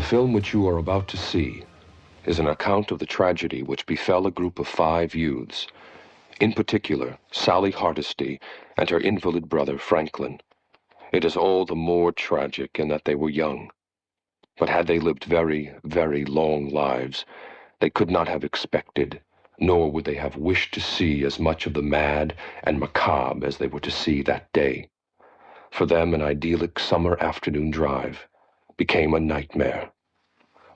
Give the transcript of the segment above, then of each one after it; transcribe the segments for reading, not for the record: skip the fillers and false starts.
film which you are about to see is an account of the tragedy which befell a group of 5 youths, in particular, Sally Hardesty and her invalid brother, Franklin. It is all the more tragic in that they were young. But had they lived very, very long lives, they could not have expected, nor would they have wished to see as much of the mad and macabre as they were to see that day. For them, an idyllic summer afternoon drive became a nightmare.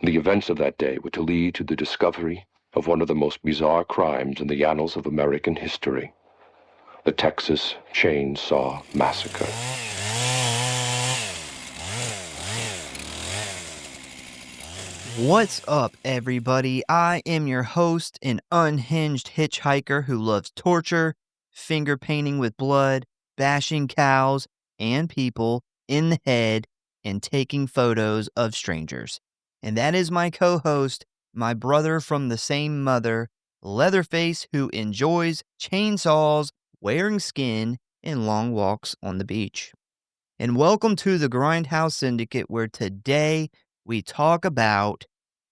The events of that day were to lead to the discovery of one of the most bizarre crimes in the annals of American history, the Texas Chainsaw Massacre. What's up, everybody? I am your host, an unhinged hitchhiker who loves torture, finger painting with blood, bashing cows and people in the head, and taking photos of strangers. And that is my co-host, my brother from the same mother, Leatherface, who enjoys chainsaws, wearing skin, and long walks on the beach. And welcome to the Grindhouse Syndicate, where today we talk about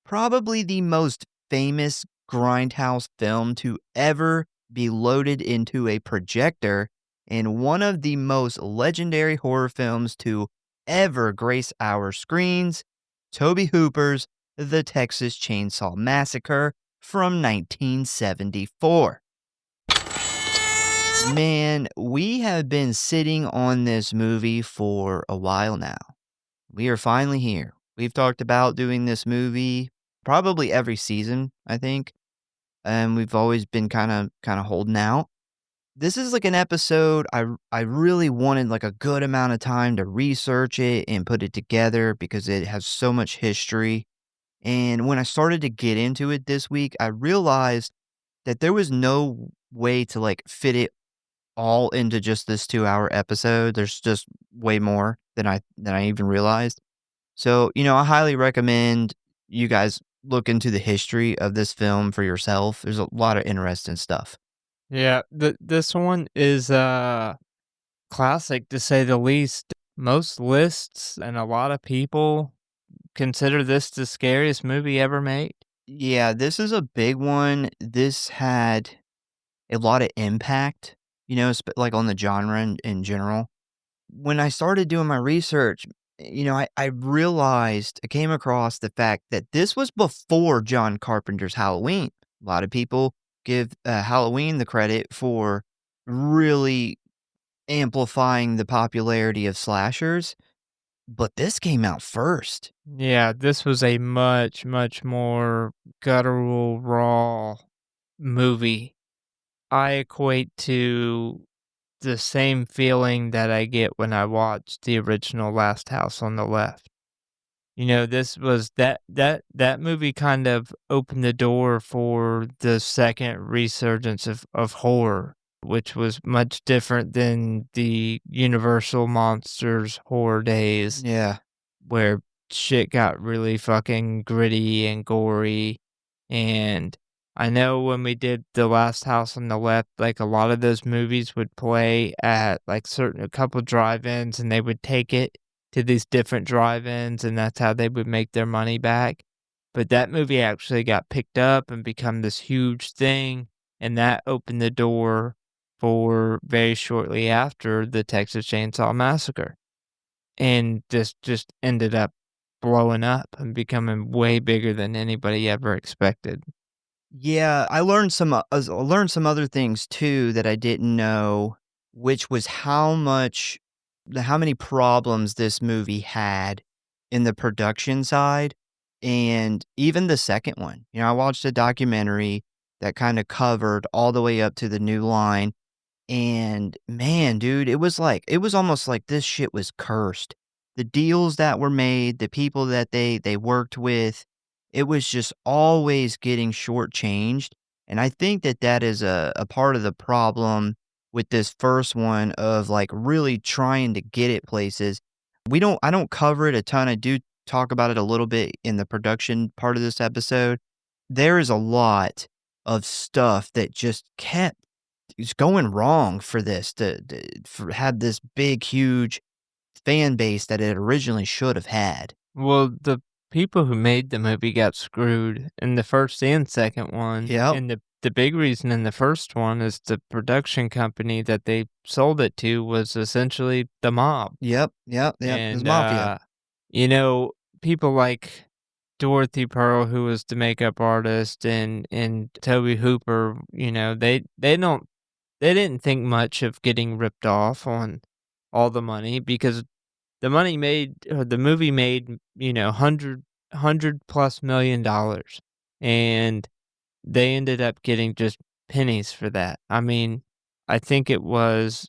probably the most famous Grindhouse film to ever be loaded into a projector, and one of the most legendary horror films to ever grace our screens, Tobe Hooper's The Texas Chainsaw Massacre from 1974. Man, we have been sitting on this movie for a while now. We are finally here. We've talked about doing this movie probably every season, I think. And we've always been kind of holding out. This is like an episode I really wanted like a good amount of time to research it and put it together because it has so much history. And when I started to get into it this week, I realized that there was no way to like fit it all into just this 2-hour episode. There's just way more than I even realized. So, I highly recommend you guys look into the history of this film for yourself. There's a lot of interesting stuff. Yeah, this one is classic to say the least. Most lists and a lot of people consider this the scariest movie ever made. Yeah, this is a big one. This had a lot of impact, like on the genre in general. When I started doing my research, I realized, I came across the fact that this was before John Carpenter's Halloween. A lot of people give Halloween the credit for really amplifying the popularity of slashers, but this came out first. Yeah, this was a much, much more guttural, raw movie. I equate to the same feeling that I get when I watch the original Last House on the Left. This was that movie kind of opened the door for the second resurgence of horror, which was much different than the Universal Monsters horror days. Yeah. Where shit got really fucking gritty and gory. And I know when we did The Last House on the Left, like a lot of those movies would play at like a couple drive-ins, and they would take it to these different drive-ins, and that's how they would make their money back. But that movie actually got picked up and become this huge thing, and that opened the door for very shortly after the Texas Chainsaw Massacre. And this just ended up blowing up and becoming way bigger than anybody ever expected. Yeah, I learned some other things too that I didn't know, which was how many problems this movie had in the production side, and even the second one. I watched a documentary that kind of covered all the way up to the New Line, and man, dude, it was almost like this shit was cursed. The deals that were made, the people that they worked with, it was just always getting shortchanged. And I think that is a part of the problem with this first one of like really trying to get it places. I don't cover it a ton. I do talk about it a little bit in the production part of this episode. There is a lot of stuff that just kept going wrong for this to have this big, huge fan base that it originally should have had. Well, people who made the movie got screwed in the first and second one. Yep. And the big reason in the first one is the production company that they sold it to was essentially the mob. Yep. It was And, mafia. People like Dorothy Pearl, who was the makeup artist, and Tobe Hooper, they didn't think much of getting ripped off on all the money because the movie made, $100 plus million, and they ended up getting just pennies for that. I mean, I think it was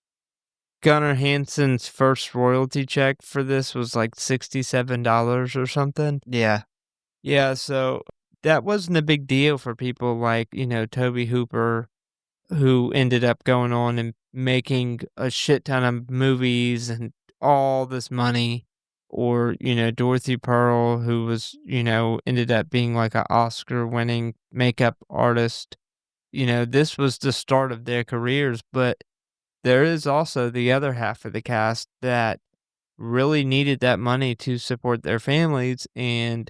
Gunnar Hansen's first royalty check for this was like $67 or something. Yeah. Yeah, so that wasn't a big deal for people like, Tobe Hooper, who ended up going on and making a shit ton of movies and all this money, or, Dorothy Pearl, who was, ended up being like an Oscar-winning makeup artist. This was the start of their careers, but there is also the other half of the cast that really needed that money to support their families and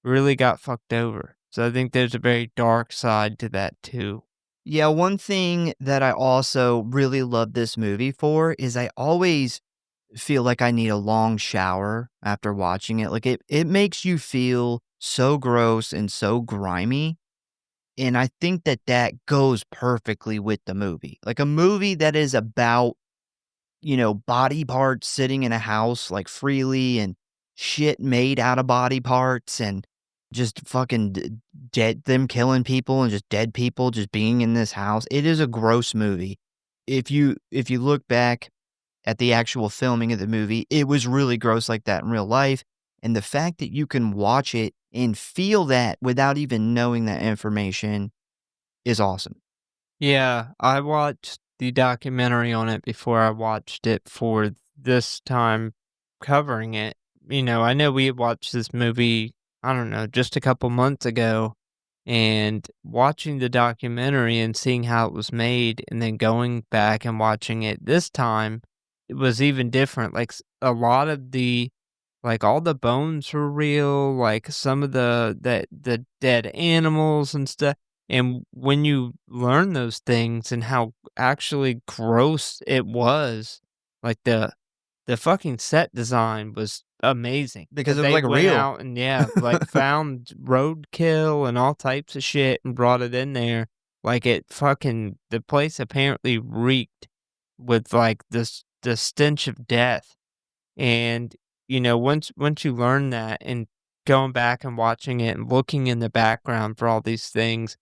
really got fucked over. So I think there's a very dark side to that too. Yeah, one thing that I also really love this movie for is I always feel like I need a long shower after watching it. Like it makes you feel so gross and so grimy. And I think that goes perfectly with the movie. Like a movie that is about, body parts sitting in a house like freely and shit made out of body parts and just fucking dead, them killing people and just dead people just being in this house. It is a gross movie. If you look back at the actual filming of the movie, it was really gross like that in real life. And the fact that you can watch it and feel that without even knowing that information is awesome. Yeah, I watched the documentary on it before I watched it for this time covering it. I know we had watched this movie, I don't know, just a couple months ago, and watching the documentary and seeing how it was made and then going back and watching it this time, it was even different. Like a lot of all the bones were real, like some of the dead animals and stuff. And when you learn those things and how actually gross it was, like the fucking set design was amazing. Because That it was, they like, went real. out and found roadkill and all types of shit and brought it in there. Like the place apparently reeked with like the stench of death. And once you learn that and going back and watching it and looking in the background for all these things,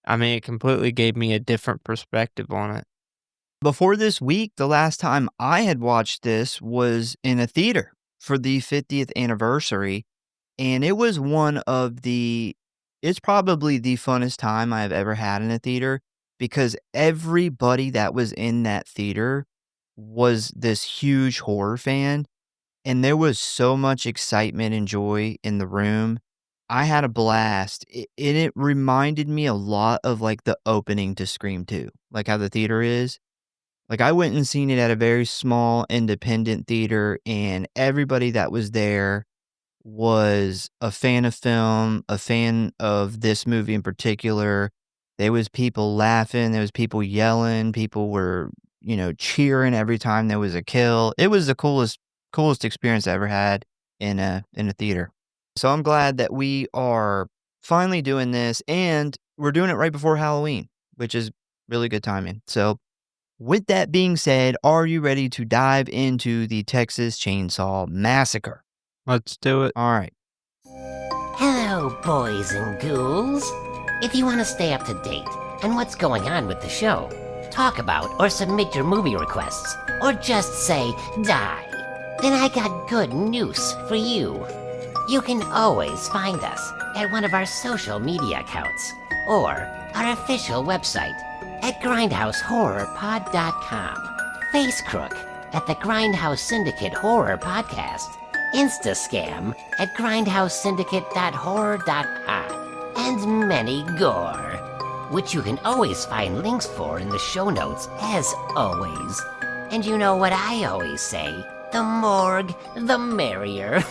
I mean, it completely gave me a different perspective on it. Before this week, the last time I had watched this was in a theater for the 50th anniversary. And it was it's probably the funnest time I've ever had in a theater because everybody that was in that theater was this huge horror fan. And there was so much excitement and joy in the room. I had a blast. It reminded me a lot of like the opening to Scream 2, like how the theater is. Like I went and seen it at a very small independent theater, and everybody that was there was a fan of film, a fan of this movie in particular. There was people laughing, there was people yelling, people were, cheering every time there was a kill. It was the coolest experience I ever had in a theater. So I'm glad that we are finally doing this, and we're doing it right before Halloween, which is really good timing. So with that being said, are you ready to dive into the Texas Chainsaw Massacre? Let's do it. All right. Hello, boys and ghouls. If you want to stay up to date on what's going on with the show, talk about or submit your movie requests, or just say die, then I got good news for you. You can always find us at one of our social media accounts or our official website at Grindhouse.Horror.Pod.com, Facecrook at the Grindhouse Syndicate Horror Podcast, Instascam at GrindhouseSyndicate.Horror.Pod, and many gore, which you can always find links for in the show notes as always. And you know what I always say? The morgue, the merrier.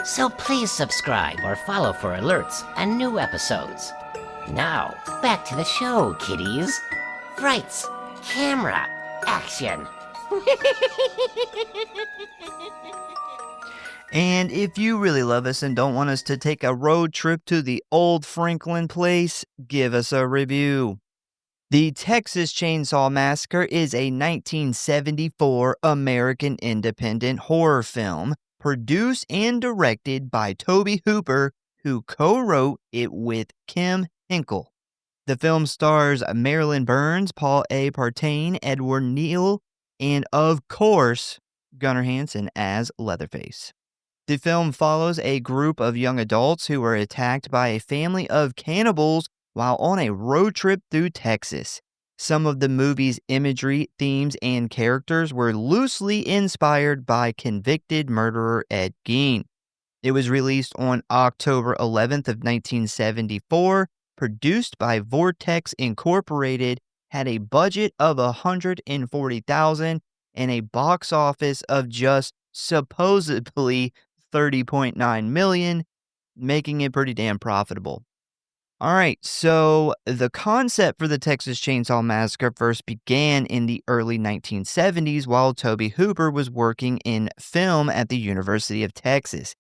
So please subscribe or follow for alerts and new episodes. Now, back to the show, kiddies. Frights, camera, action. And if you really love us and don't want us to take a road trip to the old Franklin place, give us a review. The Texas Chainsaw Massacre is a 1974 American independent horror film produced and directed by Tobe Hooper, who co-wrote it with Kim Hinkle. The film stars Marilyn Burns, Paul A. Partain, Edward Neal, and of course, Gunnar Hansen as Leatherface. The film follows a group of young adults who were attacked by a family of cannibals while on a road trip through Texas. Some of the movie's imagery, themes, and characters were loosely inspired by convicted murderer Ed Gein. It was released on October 11th of 1974, produced by Vortex Incorporated, had a budget of $140,000 and a box office of just supposedly $30.9 million, making it pretty damn profitable. All right, so the concept for the Texas Chainsaw Massacre first began in the early 1970s while Tobe Hooper was working in film at the University of Texas.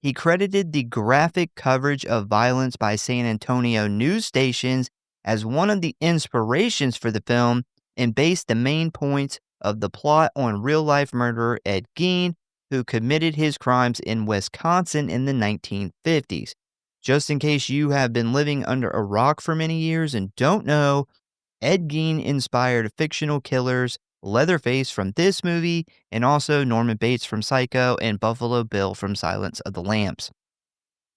He credited the graphic coverage of violence by San Antonio news stations as one of the inspirations for the film and based the main points of the plot on real-life murderer Ed Gein, who committed his crimes in Wisconsin in the 1950s. Just in case you have been living under a rock for many years and don't know, Ed Gein inspired fictional killers Leatherface from this movie and also Norman Bates from Psycho and Buffalo Bill from Silence of the Lambs.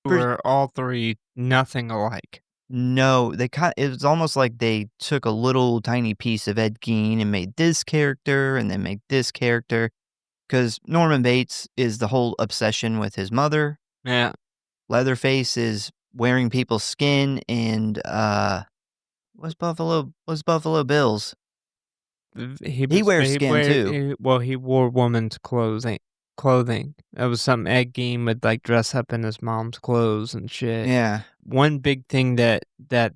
Were all three nothing alike. No, it was almost like they took a little tiny piece of Ed Gein and made this character and then made this character. Because Norman Bates is the whole obsession with his mother. Yeah. Leatherface is wearing people's skin, and what's Buffalo Bill's? He wears skin too. He wore woman's clothing. That was something Ed Gein would like dress up in his mom's clothes and shit. Yeah. One big thing that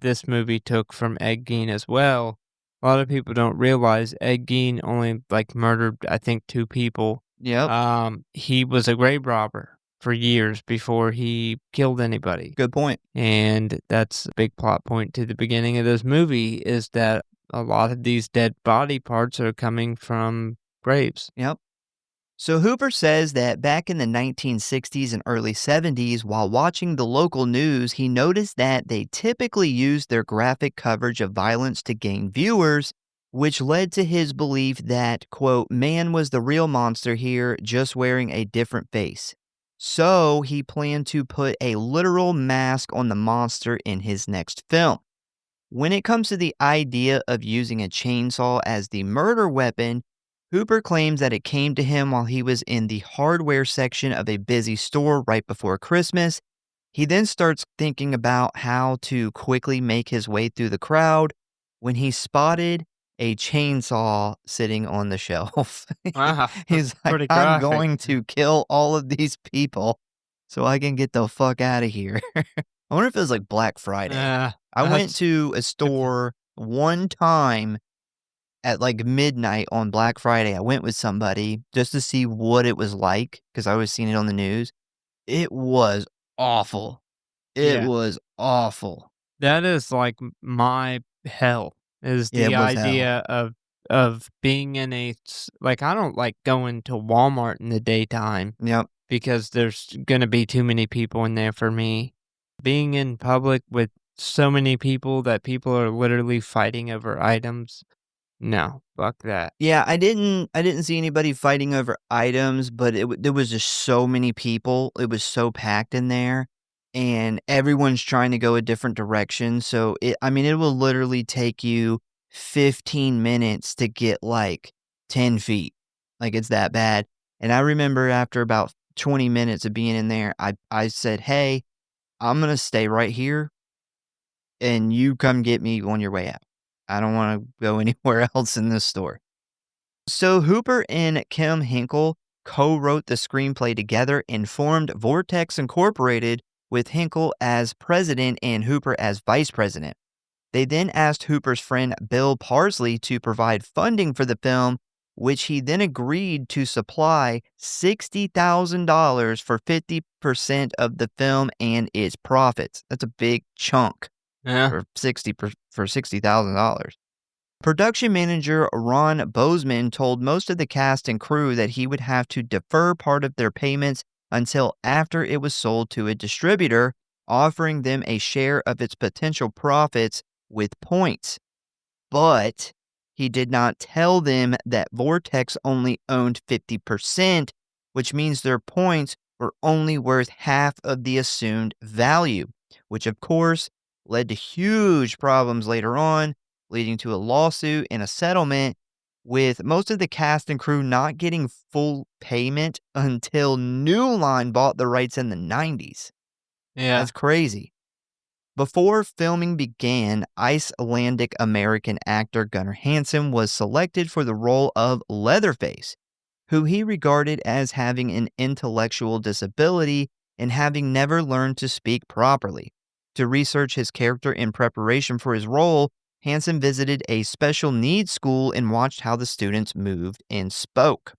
this movie took from Ed Gein as well, a lot of people don't realize Ed Gein only like murdered, I think, 2 people. Yep. He was a grave robber for years before he killed anybody. Good point. And that's a big plot point to the beginning of this movie is that a lot of these dead body parts are coming from graves. Yep. So Hooper says that back in the 1960s and early 70s, while watching the local news, he noticed that they typically used their graphic coverage of violence to gain viewers, which led to his belief that, quote, man was the real monster here, just wearing a different face. So he planned to put a literal mask on the monster in his next film. When it comes to the idea of using a chainsaw as the murder weapon, Hooper claims that it came to him while he was in the hardware section of a busy store right before Christmas. He then starts thinking about how to quickly make his way through the crowd when he spotted a chainsaw sitting on the shelf. Wow, He's like, pretty I'm graphic. going to kill all of these people so I can get the fuck out of here. I wonder if it was like Black Friday. I went to a store one time at like midnight on Black Friday. I went with somebody just to see what it was like because I was seeing it on the news. It was awful. It was awful. That is like my hell. Is Yeah, the it was hell. idea of being in a like I don't like going to Walmart in the daytime. Yep. Because there's gonna be too many people in there for me. Being in public with so many people that people are literally fighting over items. No, fuck that. Yeah, I didn't see anybody fighting over items, but there was just so many people. It was so packed in there, and everyone's trying to go a different direction. So it will literally take you 15 minutes to get like 10 feet. Like it's that bad. And I remember after about 20 minutes of being in there, I said, hey, I'm going to stay right here and you come get me on your way out. I don't want to go anywhere else in this store. So Hooper and Kim Hinkle co-wrote the screenplay together and formed Vortex Incorporated with Hinkle as president and Hooper as vice president. They then asked Hooper's friend Bill Parsley to provide funding for the film, which he then agreed to supply $60,000 for 50% of the film and its profits. That's a big chunk Yeah. for $60,000. Production manager Ron Bozeman told most of the cast and crew that he would have to defer part of their payments until after it was sold to a distributor, offering them a share of its potential profits with points. But he did not tell them that Vortex only owned 50%, which means their points were only worth half of the assumed value, which of course led to huge problems later on, leading to a lawsuit and a settlement, with most of the cast and crew not getting full payment until New Line bought the rights in the 90s. Yeah. That's crazy. Before filming began, Icelandic American actor Gunnar Hansen was selected for the role of Leatherface, who he regarded as having an intellectual disability and having never learned to speak properly. To research his character in preparation for his role, Hansen visited a special needs school and watched how the students moved and spoke.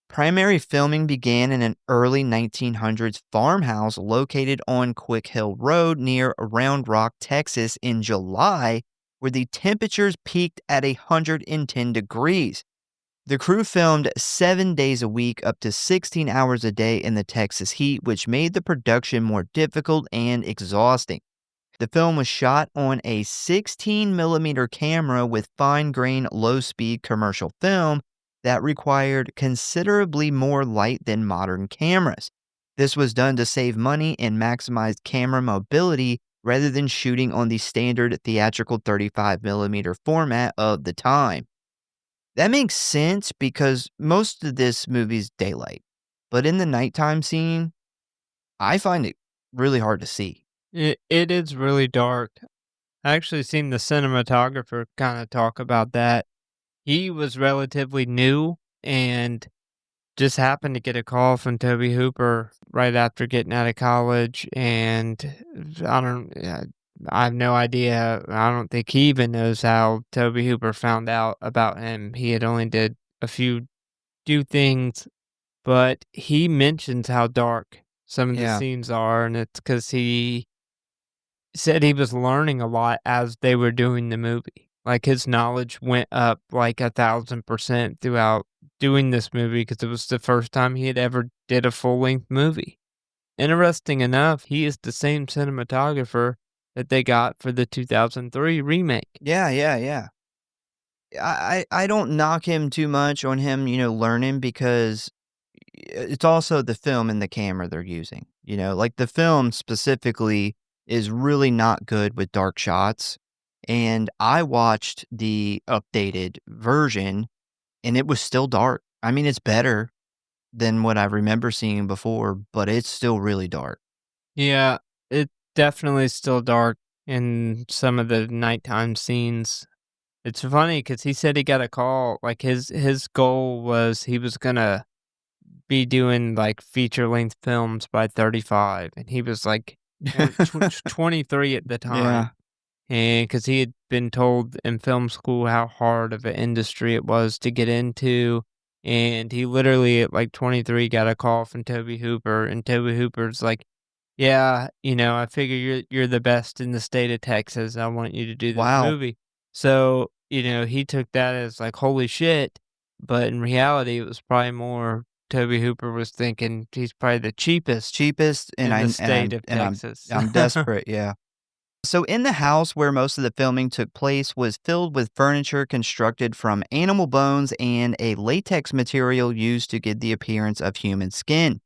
Primary filming began in an early 1900s farmhouse located on Quick Hill Road near Round Rock, Texas in July, where the temperatures peaked at 110 degrees. The crew filmed 7 days a week, up to 16 hours a day in the Texas heat, which made the production more difficult and exhausting. The film was shot on a 16mm camera with fine-grain, low-speed commercial film that required considerably more light than modern cameras. This was done to save money and maximize camera mobility rather than shooting on the standard theatrical 35mm format of the time. That makes sense because most of this movie's daylight, but in the nighttime scene, I find it really hard to see. It is really dark. I actually seen the cinematographer kind of talk about that. He was relatively new and just happened to get a call from Tobe Hooper right after getting out of college, and I have no idea. I don't think he even knows how Tobe Hooper found out about him. He had only did a few things, but he mentions how dark some of the Yeah. scenes are, and it's because he said he was learning a lot as they were doing the movie. Like, his knowledge went up like 1,000% throughout doing this movie because it was the first time he had ever did a full-length movie. Interesting enough, he is the same cinematographer that they got for the 2003 remake. Yeah. I don't knock him too much on him, learning, because it's also the film and the camera they're using. Like, the film specifically is really not good with dark shots. And I watched the updated version and it was still dark. I mean, it's better than what I remember seeing before, but it's still really dark. Yeah, it definitely still dark in some of the nighttime scenes. It's funny because he said he got a call, like his goal was he was gonna be doing like feature length films by 35, and he was like 23 at the time. Yeah. And because he had been told in film school how hard of an industry it was to get into. And he literally at like 23 got a call from Tobe Hooper, and Tobe Hooper's like, yeah, I figure you're the best in the state of Texas. I want you to do this Wow. movie. So, he took that as like, holy shit. But in reality, it was probably more Tobe Hooper was thinking he's probably the cheapest And in the state of Texas. I'm desperate. Yeah. So in the house where most of the filming took place was filled with furniture constructed from animal bones and a latex material used to give the appearance of human skin.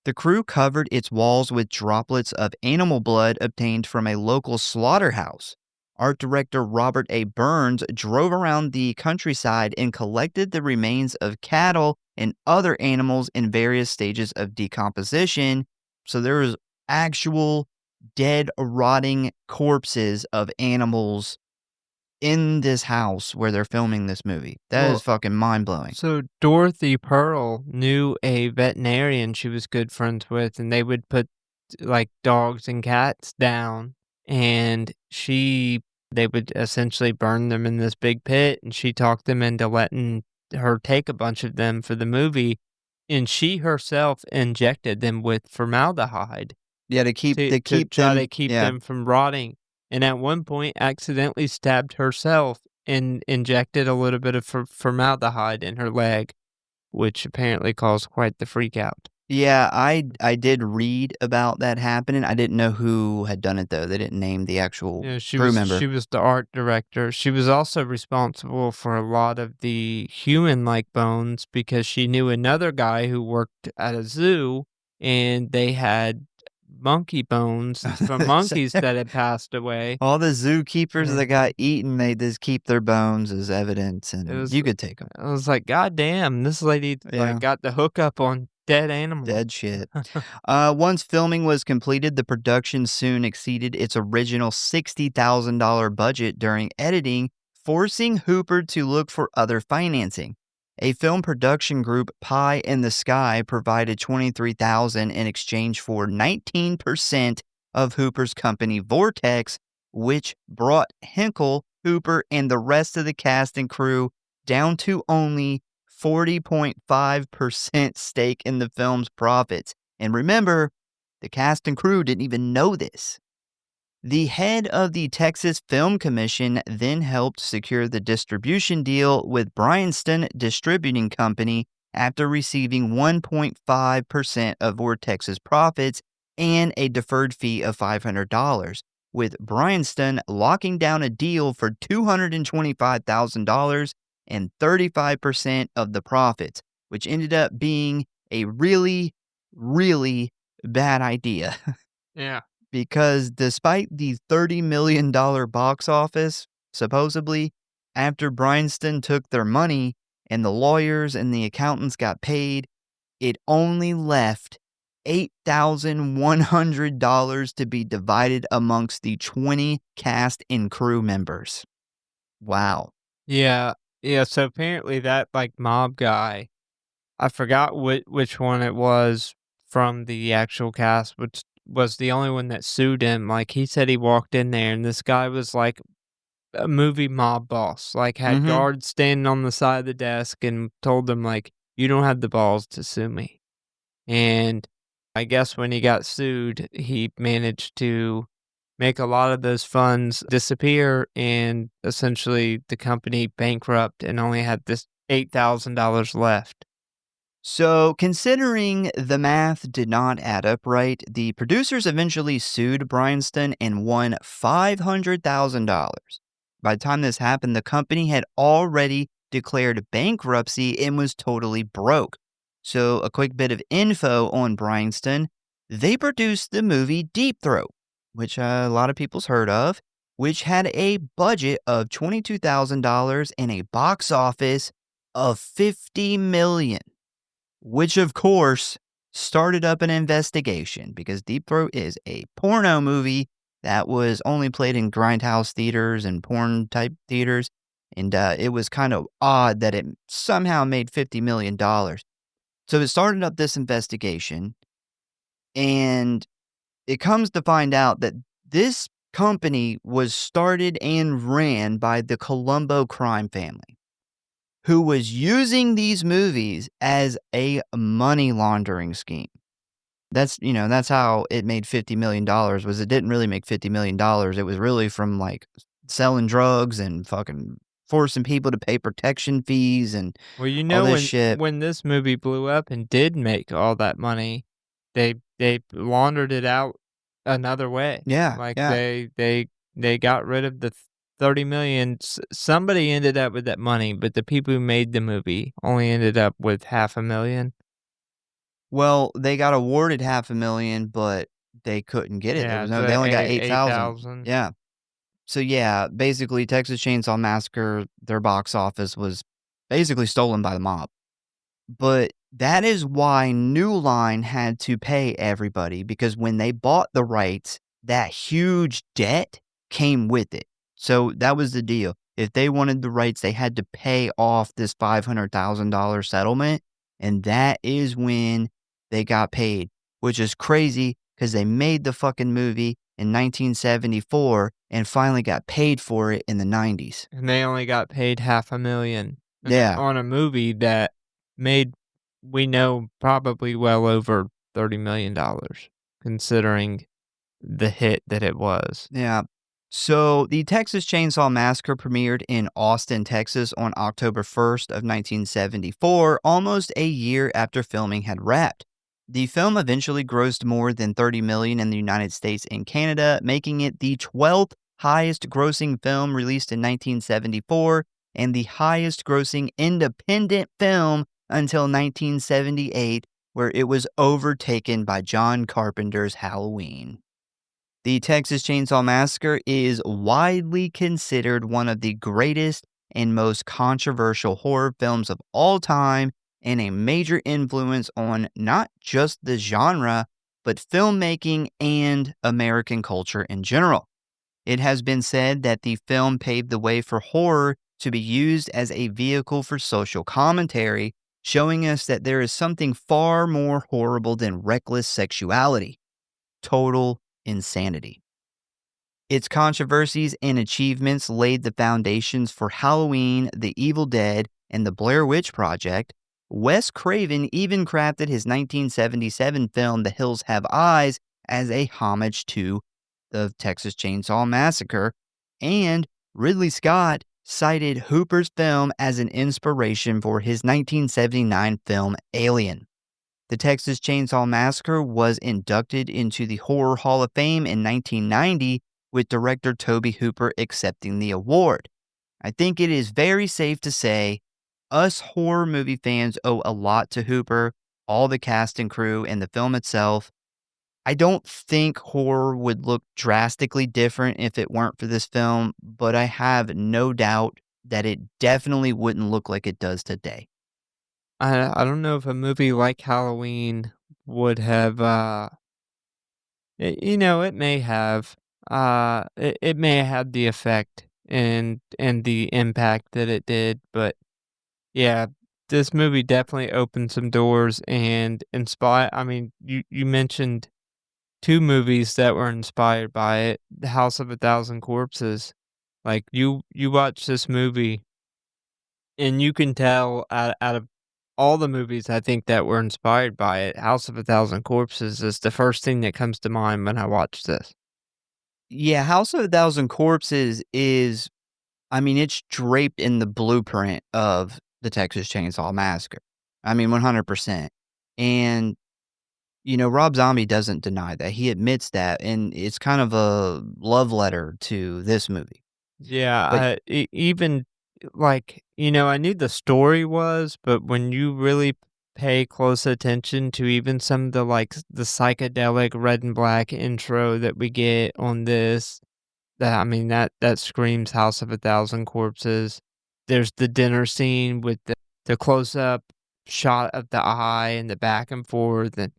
The crew covered its walls with droplets of animal blood obtained from a local slaughterhouse. Art director Robert A. Burns drove around the countryside and collected the remains of cattle and other animals in various stages of decomposition. So there was actual dead, rotting corpses of animals in this house where they're filming this movie. That Well, is fucking mind-blowing. So Dorothy Pearl knew a veterinarian she was good friends with, and they would put like dogs and cats down, and they would essentially burn them in this big pit, and she talked them into letting her take a bunch of them for the movie, and she herself injected them with formaldehyde Yeah, to keep to try them to keep yeah. them from rotting, and at one point accidentally stabbed herself and injected a little bit of formaldehyde in her leg, which apparently caused quite the freak out. Yeah, I did read about that happening. I didn't know who had done it, though. They didn't name the actual Yeah, crew member. she was the art director. She was also responsible for a lot of the human-like bones because she knew another guy who worked at a zoo, and they had monkey bones from monkeys that had passed away. All the zookeepers that got Mhm. eaten, they just keep their bones as evidence, It and was you could take them. I was like, "God damn, this lady, Yeah. like, got the hookup on dead animals." Dead shit. Once filming was completed, the production soon exceeded its original $60,000 budget during editing, forcing Hooper to look for other financing. A film production group, Pie in the Sky, provided $23,000 in exchange for 19% of Hooper's company Vortex, which brought Hinkle, Hooper, and the rest of the cast and crew down to only 40.5% stake in the film's profits. And remember, the cast and crew didn't even know this. The head of the Texas Film Commission then helped secure the distribution deal with Bryanston Distributing Company after receiving 1.5% of Vortex's profits and a deferred fee of $500, with Bryanston locking down a deal for $225,000 and 35% of the profits, which ended up being a really, really bad idea. Yeah. Because despite the $30 million box office, supposedly, after Bryanston took their money and the lawyers and the accountants got paid, it only left $8,100 to be divided amongst the 20 cast and crew members. Wow. Yeah, so apparently that, like, mob guy, I forgot which one it was from the actual cast, which was the only one that sued him. Like, he said he walked in there, and this guy was like a movie mob boss, like, had Mhm. guards standing on the side of the desk and told them, like, "You don't have the balls to sue me." And I guess when he got sued, he managed to make a lot of those funds disappear, and essentially the company bankrupt and only had this $8,000 left. So, considering the math did not add up right, the producers eventually sued Bryanston and won $500,000. By the time this happened, the company had already declared bankruptcy and was totally broke. So, a quick bit of info on Bryanston. They produced the movie Deep Throat, which a lot of people's heard of, which had a budget of $22,000 and a box office of $50 million. Which, of course, started up an investigation because Deep Throat is a porno movie that was only played in grindhouse theaters and porn type theaters. And it was kind of odd that it somehow made $50 million. So it started up this investigation. And it comes to find out that this company was started and ran by the Colombo crime family, who was using these movies as a money laundering scheme. That's how it made $50 million, was it didn't really make $50 million. It was really from, like, selling drugs and fucking forcing people to pay protection fees and Well, you all know, this shit. when this movie blew up and did make all that money, they laundered it out another way. Yeah, Like, yeah. they got rid of the 30 million. Somebody ended up with that money, but the people who made the movie only ended up with $500,000. Well, they got awarded $500,000, but they couldn't get it. Yeah, They only got 8,000. 8,000. Yeah. So yeah, basically Texas Chainsaw Massacre, their box office was basically stolen by the mob. But that is why New Line had to pay everybody, because when they bought the rights, that huge debt came with it. So that was the deal. If they wanted the rights, they had to pay off this $500,000 settlement, and that is when they got paid, which is crazy because they made the fucking movie in 1974 and finally got paid for it in the 90s. And they only got paid $500,000 Yeah. on a movie that made, we know, probably well over $30 million, considering the hit that it was. Yeah. So the Texas Chainsaw Massacre premiered in Austin, Texas on October 1st of 1974, almost a year after filming had wrapped. The film eventually grossed more than $30 million in the United States and Canada, making it the 12th highest grossing film released in 1974 and the highest grossing independent film until 1978, where it was overtaken by John Carpenter's Halloween. The Texas Chainsaw Massacre is widely considered one of the greatest and most controversial horror films of all time and a major influence on not just the genre, but filmmaking and American culture in general. It has been said that the film paved the way for horror to be used as a vehicle for social commentary, showing us that there is something far more horrible than reckless sexuality. Total insanity. Its controversies and achievements laid the foundations for Halloween, The Evil Dead, and The Blair Witch Project. Wes Craven even crafted his 1977 film The Hills Have Eyes as a homage to the Texas Chainsaw Massacre, and Ridley Scott cited Hooper's film as an inspiration for his 1979 film Alien. The Texas Chainsaw Massacre was inducted into the Horror Hall of Fame in 1990, with director Tobe Hooper accepting the award. I think it is very safe to say us horror movie fans owe a lot to Hooper, all the cast and crew, and the film itself. I don't think horror would look drastically different if it weren't for this film, but I have no doubt that it definitely wouldn't look like it does today. I don't know if a movie like Halloween would have, it may have, it may have had the effect and the impact that it did, but yeah, this movie definitely opened some doors and inspired. I mean, you mentioned two movies that were inspired by it, The House of a Thousand Corpses. Like, you watch this movie, and you can tell out of all the movies I think that were inspired by it, House of a Thousand Corpses is the first thing that comes to mind when I watch this. Yeah, House of a Thousand Corpses is, I mean, it's draped in the blueprint of the Texas Chainsaw Massacre. I mean, 100%. And, you know, Rob Zombie doesn't deny that. He admits that, and it's kind of a love letter to this movie. Yeah, But even, like, I knew the story was, but when you really pay close attention to even some of the, like, the psychedelic red and black intro that we get on this, that screams House of a Thousand Corpses. There's the dinner scene with the close-up shot of the eye and the back and forth, and,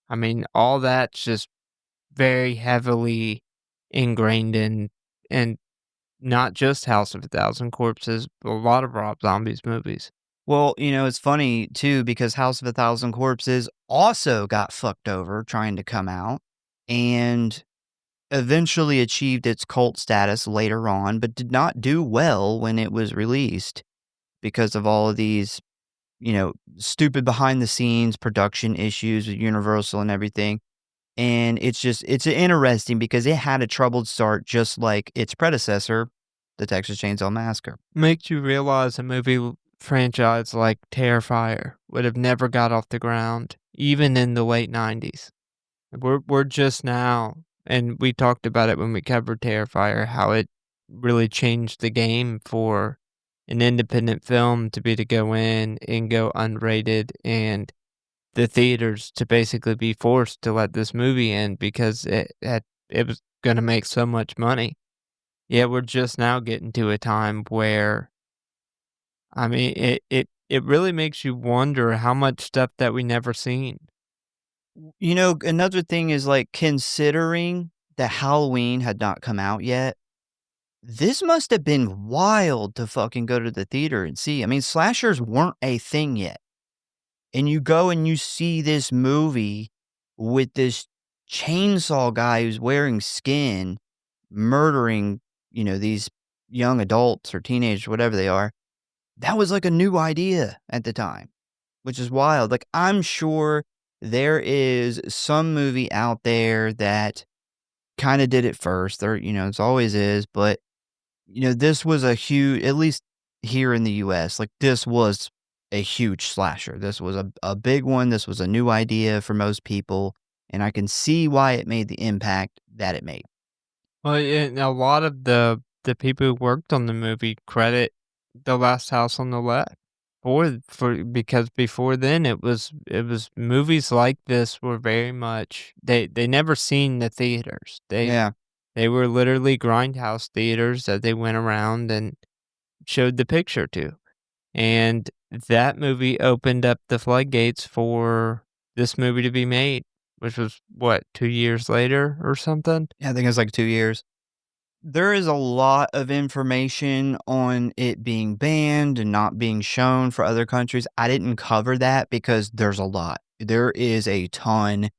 I mean, all that's just very heavily ingrained in and not just House of a Thousand Corpses, but a lot of Rob Zombie's movies. well, you know, it's funny too because House of a Thousand Corpses also got fucked over trying to come out and eventually achieved its cult status later on, but did not do well when it was released because of all of these, you know, stupid behind the scenes production issues with Universal and everything. And it's interesting because it had a troubled start just like its predecessor, the Texas Chainsaw Massacre. Makes you realize a movie franchise like Terrifier would have never got off the ground, even in the late 90s. We're just now, and we talked about it when we covered Terrifier, how it really changed the game for an independent film to be to go in and go unrated, and the theaters to basically be forced to let this movie in because it was going to make so much money. Yeah, we're just now getting to a time where, I mean, it really makes you wonder how much stuff that we never seen. You know, another thing is like considering that Halloween had not come out yet, this must have been wild to fucking go to the theater and see. I mean, slashers weren't a thing yet. And you go and you see this movie with this chainsaw guy who's wearing skin, murdering, these young adults or teenagers, whatever they are. That was like a new idea at the time, which is wild. Like, I'm sure there is some movie out there that kind of did it first. There, it always is, but this was a huge, at least here in the US, like this was a huge slasher. This was a big one. This was a new idea for most people, and I can see why it made the impact that it made. Well, and a lot of the people who worked on the movie credit The Last House on the Left because before then it was movies like this were very much they never seen the theaters. Yeah. They were literally grindhouse theaters that they went around and showed the picture to. And that movie opened up the floodgates for this movie to be made, which was, 2 years later or something? Yeah, I think it was like 2 years. There is a lot of information on it being banned and not being shown for other countries. I didn't cover that because there's a lot. There is a ton.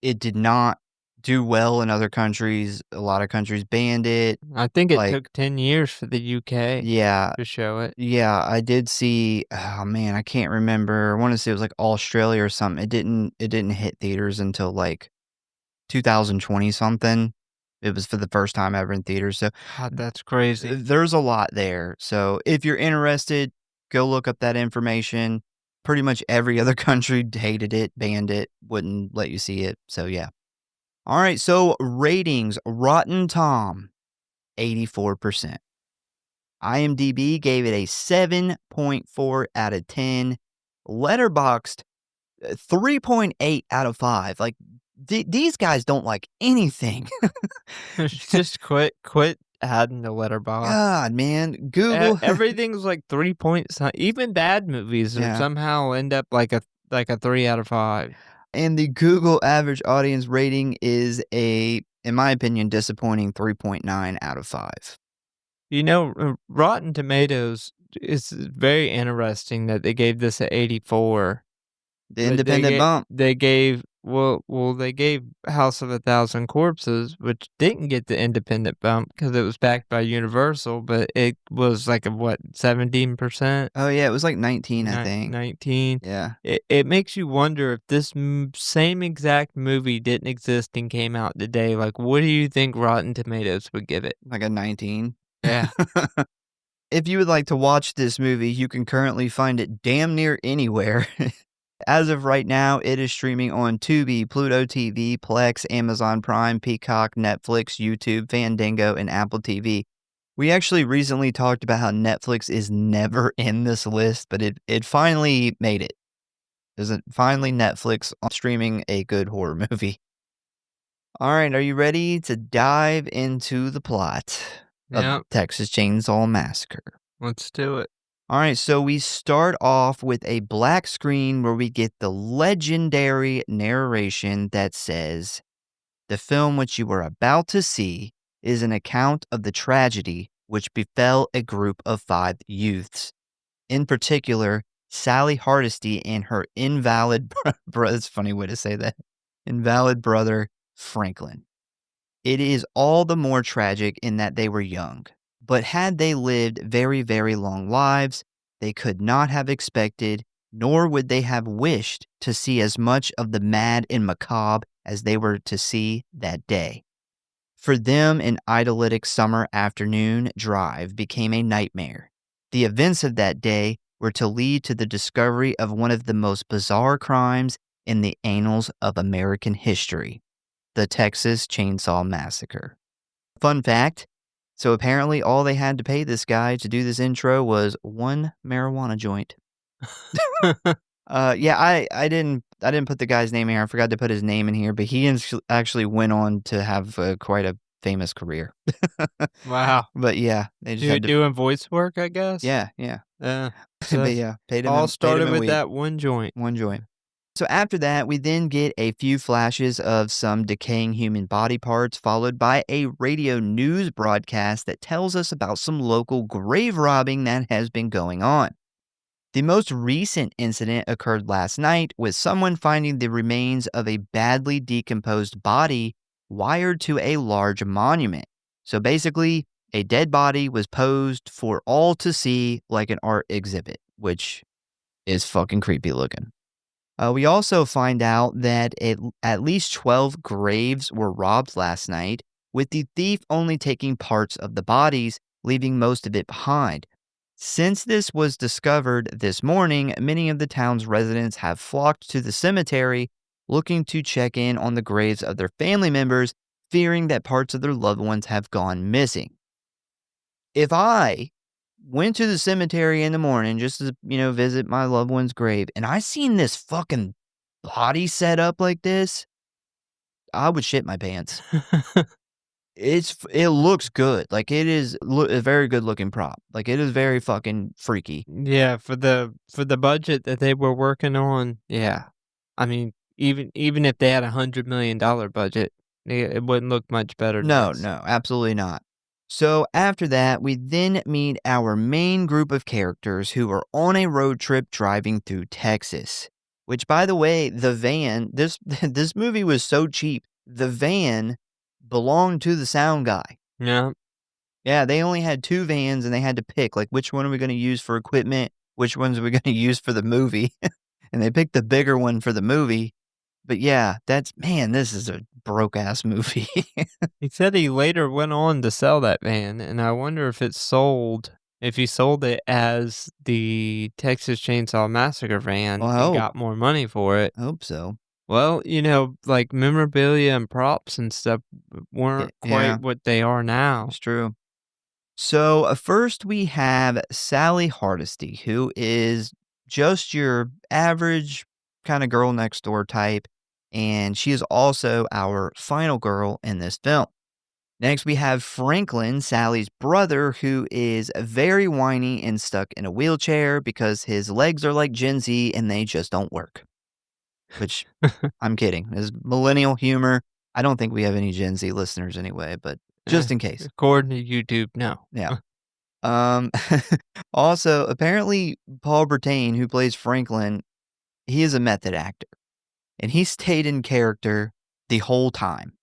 It did not do well in other countries. A lot of countries banned it. I think it took 10 years for the UK Yeah. to show it. Yeah, I did see, oh man, I can't remember. I want to say it was like Australia or something. It didn't hit theaters until like 2020 something. It was for the first time ever in theaters. So God, that's crazy. there's a lot there. So if you're interested, go look up that information. Pretty much every other country hated it, banned it, wouldn't let you see it. So yeah. All right, so ratings, Rotten Tom, 84%. IMDb gave it a 7.4 out of 10. Letterboxd, 3.8 out of 5. Like, these guys don't like anything. Just quit adding the letterbox. God, man. Google. Everything's like 3 points. Even bad movies somehow end up like a 3 out of 5. And the Google average audience rating is in my opinion, disappointing 3.9 out of 5. Rotten Tomatoes is very interesting that they gave this a 84. The independent bump. They gave they gave House of a Thousand Corpses, which didn't get the independent bump because it was backed by Universal, but it was like 17%? Oh yeah, it was like 19, I think. 19. Yeah. It makes you wonder if this same exact movie didn't exist and came out today. Like, what do you think Rotten Tomatoes would give it? Like a 19. Yeah. If you would like to watch this movie, you can currently find it damn near anywhere. As of right now, it is streaming on Tubi, Pluto TV, Plex, Amazon Prime, Peacock, Netflix, YouTube, Fandango, and Apple TV. We actually recently talked about how Netflix is never in this list, but it finally made it. Finally Netflix streaming a good horror movie. All right, are you ready to dive into the plot of Texas Chainsaw Massacre? Let's do it. All right, so we start off with a black screen where we get the legendary narration that says, "The film which you are about to see is an account of the tragedy which befell a group of 5 youths. In particular, Sally Hardesty and her invalid brother," that's a funny way to say that, "invalid brother, Franklin. It is all the more tragic in that they were young. But had they lived very, very long lives, they could not have expected, nor would they have wished to see as much of the mad and macabre as they were to see that day. For them, an idyllic summer afternoon drive became a nightmare. The events of that day were to lead to the discovery of one of the most bizarre crimes in the annals of American history, the Texas Chainsaw Massacre." Fun fact, so apparently all they had to pay this guy to do this intro was 1 marijuana joint. Yeah, I didn't put the guy's name in here. I forgot to put his name in here, but he actually went on to have quite a famous career. Wow. But yeah, they just had to, doing voice work, I guess? yeah. So But yeah, paid him. all started paid him a with week. that one joint. One joint. So after that, we then get a few flashes of some decaying human body parts, followed by a radio news broadcast that tells us about some local grave robbing that has been going on. The most recent incident occurred last night with someone finding the remains of a badly decomposed body wired to a large monument. So basically, a dead body was posed for all to see like an art exhibit, which is fucking creepy looking. We also find out that at least 12 graves were robbed last night, with the thief only taking parts of the bodies, leaving most of it behind. Since this was discovered this morning, many of the town's residents have flocked to the cemetery looking to check in on the graves of their family members, fearing that parts of their loved ones have gone missing. If I went to the cemetery in the morning just to, visit my loved one's grave, and I seen this fucking body set up like this, I would shit my pants. It looks good. Like, it is a very good looking prop. Like, it is very fucking freaky. Yeah, for the budget that they were working on, yeah. I mean, even if they had $100 million budget, it wouldn't look much better than No, this. no, absolutely not. So after that, we then meet our main group of characters who are on a road trip driving through Texas. Which, by the way, the van, this movie was so cheap. The van belonged to the sound guy. Yeah. Yeah, they only had 2 vans and they had to pick, like, which one are we going to use for equipment? Which ones are we going to use for the movie? And they picked the bigger one for the movie. But yeah, this is a broke-ass movie. He said he later went on to sell that van, and I wonder if he sold it as the Texas Chainsaw Massacre van and got more money for it. I hope so. Well, like memorabilia and props and stuff weren't quite what they are now. It's true. So first we have Sally Hardesty, who is just your average kind of girl next door type, and she is also our final girl in this film. Next, we have Franklin, Sally's brother, who is very whiny and stuck in a wheelchair because his legs are like Gen Z and they just don't work. Which, I'm kidding. Is millennial humor. I don't think we have any Gen Z listeners anyway, but just in case. According to YouTube, no. Yeah. Also, apparently, Paul Bertain, who plays Franklin, he is a method actor. And he stayed in character the whole time,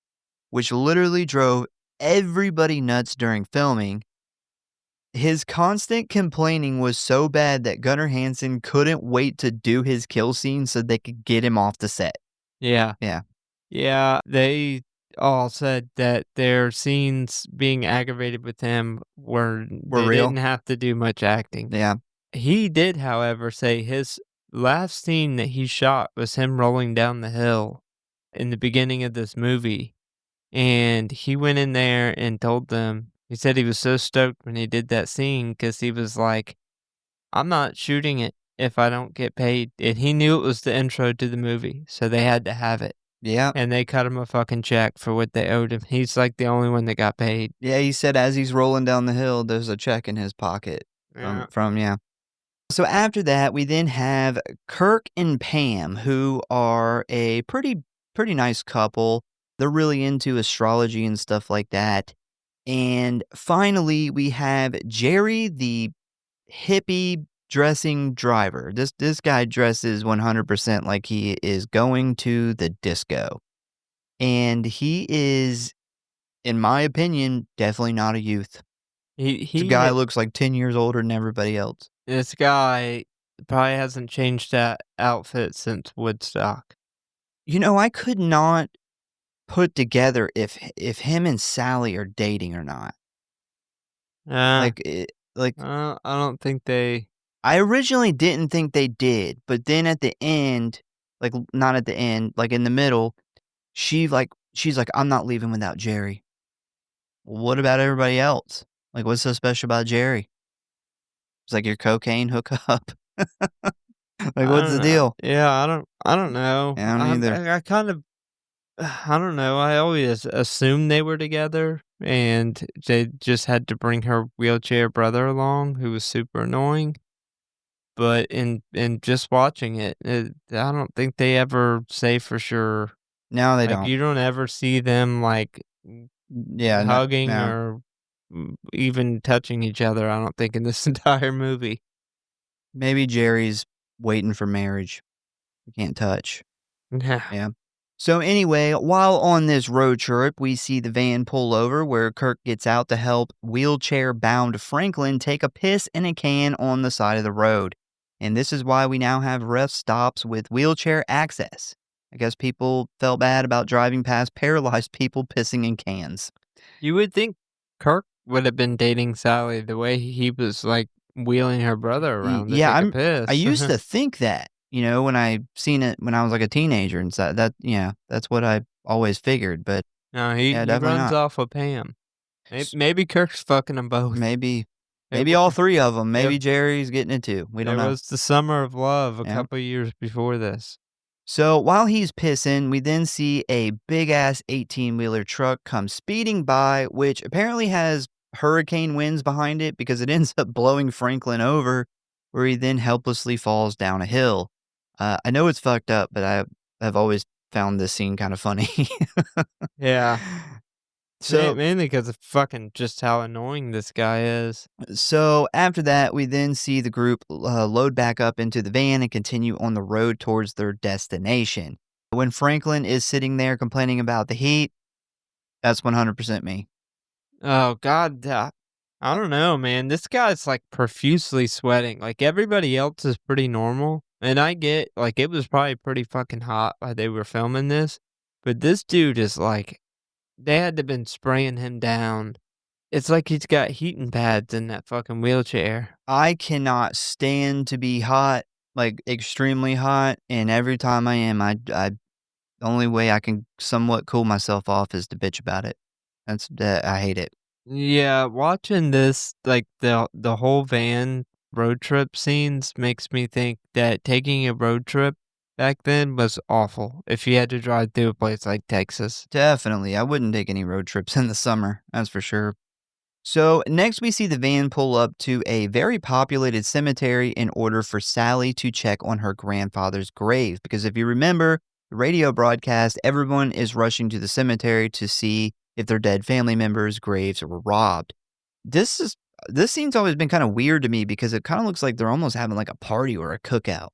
which literally drove everybody nuts during filming. His constant complaining was so bad that Gunnar Hansen couldn't wait to do his kill scene so they could get him off the set. Yeah. Yeah. Yeah, they all said that their scenes being aggravated with him were real. Didn't have to do much acting. Yeah. He did, however, say his last scene that he shot was him rolling down the hill in the beginning of this movie. And he went in there and told them, he said he was so stoked when he did that scene because he was like, I'm not shooting it if I don't get paid. And he knew it was the intro to the movie, so they had to have it. Yeah. And they cut him a fucking check for what they owed him. He's like the only one that got paid. Yeah, he said as he's rolling down the hill, there's a check in his pocket. Yeah. So after that, we then have Kirk and Pam, who are a pretty nice couple. They're really into astrology and stuff like that. And finally, we have Jerry, the hippie dressing driver. This guy dresses 100% like he is going to the disco. And he is, in my opinion, definitely not a youth. The guy looks like 10 years older than everybody else. This guy probably hasn't changed that outfit since Woodstock. I could not put together if him and Sally are dating or not. I don't think they... I originally didn't think they did, but then at the end, like not at the end, like in the middle, she's like, I'm not leaving without Jerry. Well, what about everybody else? Like, what's so special about Jerry? It's like your cocaine hookup. Like, what's the deal? Yeah, I don't know. Yeah, I don't either. I kind of, I don't know. I always assumed they were together, and they just had to bring her wheelchair brother along, who was super annoying. but in just watching it, I don't think they ever say for sure. No, they Like, don't. you don't ever see them, like, Yeah, hugging no. or even touching each other, I don't think, in this entire movie. Maybe Jerry's waiting for marriage. You can't touch. Yeah. Yeah. So anyway, while on this road trip, we see the van pull over where Kirk gets out to help wheelchair-bound Franklin take a piss in a can on the side of the road. And this is why we now have rest stops with wheelchair access. I guess people felt bad about driving past paralyzed people pissing in cans. You would think Kirk would have been dating Sally the way he was, like, wheeling her brother around to Yeah, take a I piss. used to think that, when I seen it when I was like a teenager and so that's what I always figured, but No, yeah, he definitely runs not. off with Pam. S- Maybe Kirk's fucking them both. Maybe It maybe all three of them. Maybe it Jerry's getting it too. We it don't know. was the summer of love a Yeah. couple years before this. So while he's pissing, we then see a big ass 18-wheeler truck come speeding by, which apparently has hurricane winds behind it because it ends up blowing Franklin over, where he then helplessly falls down a hill. I know it's fucked up, but I've always found this scene kind of funny. Yeah. So Mainly because of fucking just how annoying this guy is. So after that, we then see the group load back up into the van and continue on the road towards their destination. When Franklin is sitting there complaining about the heat, that's 100% me. Oh, God. I don't know, man. This guy's, like, profusely sweating. Like, everybody else is pretty normal. And I get, like, it was probably pretty fucking hot while they were filming this. But this dude is, like, they had to been spraying him down. It's like he's got heating pads in that fucking wheelchair. I cannot stand to be hot, like extremely hot, and every time I am, the only way I can somewhat cool myself off is to bitch about it. I hate it. Yeah, watching this, like, the whole van road trip scenes makes me think that taking a road trip back then was awful if you had to drive through a place like Texas. Definitely, I wouldn't take any road trips in the summer, that's for sure. So next we see the van pull up to a very populated cemetery in order for Sally to check on her grandfather's grave. Because if you remember the radio broadcast, everyone is rushing to the cemetery to see if their dead family members' graves were robbed. This scene's always been kind of weird to me because it kind of looks like they're almost having like a party or a cookout.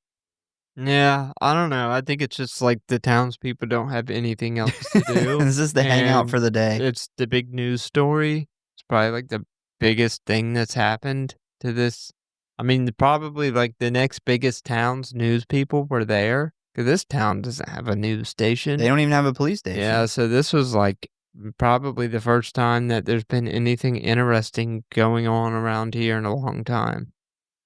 Yeah, I don't know. I think it's just like the townspeople don't have anything else to do. This is the hangout and for the day. It's the big news story. It's probably like the biggest thing that's happened to this. I mean, probably like the next biggest town's news people were there because this town doesn't have a news station. They don't even have a police station. Yeah, so this was like probably the first time that there's been anything interesting going on around here in a long time.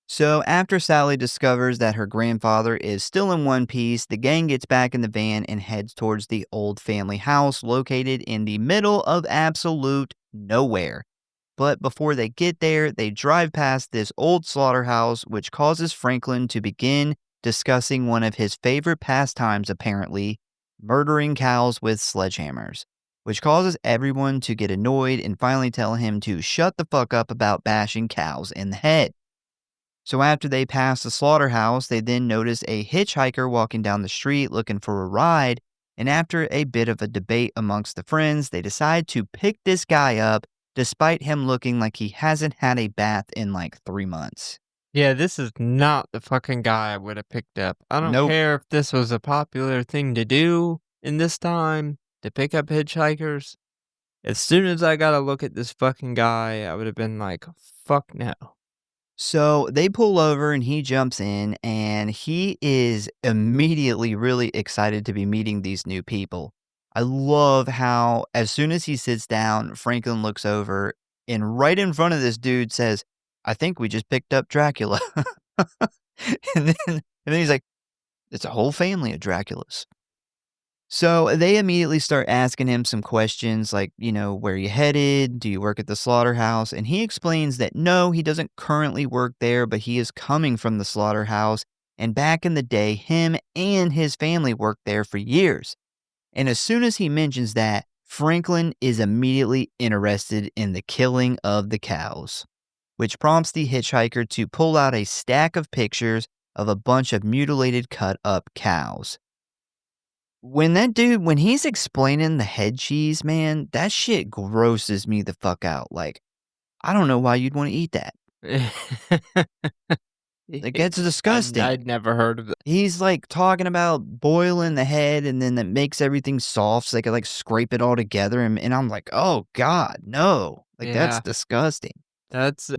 So after Sally discovers that her grandfather is still in one piece, the gang gets back in the van and heads towards the old family house located in the middle of absolute nowhere. But before they get there, they drive past this old slaughterhouse, which causes Franklin to begin discussing one of his favorite pastimes, apparently, murdering cows with sledgehammers, which causes everyone to get annoyed and finally tell him to shut the fuck up about bashing cows in the head. So after they pass the slaughterhouse, they then notice a hitchhiker walking down the street looking for a ride, and after a bit of a debate amongst the friends, they decide to pick this guy up despite him looking like he hasn't had a bath in like 3 months. Yeah, this is not the fucking guy I would have picked up. I don't Nope. care if this was a popular thing to do in this time, to pick up hitchhikers. As soon as I got a look at this fucking guy, I would have been like, fuck no. So they pull over and he jumps in and he is immediately really excited to be meeting these new people. I love how as soon as he sits down, Franklin looks over and right in front of this dude says, "I think we just picked up Dracula." and then he's like, "It's a whole family of Draculas." So they immediately start asking him some questions like, where are you headed? Do you work at the slaughterhouse? And he explains that no, he doesn't currently work there, but he is coming from the slaughterhouse. And back in the day, him and his family worked there for years. And as soon as he mentions that, Franklin is immediately interested in the killing of the cows. which prompts the hitchhiker to pull out a stack of pictures of a bunch of mutilated, cut-up cows. When he's explaining the head cheese, man, that shit grosses me the fuck out. Like, I don't know why you'd want to eat that. Like, that's disgusting. I'd never heard of that. He's like talking about boiling the head and then that makes everything soft so they can like scrape it all together. And I'm like, oh God, no. Like, that's Yeah. disgusting. That's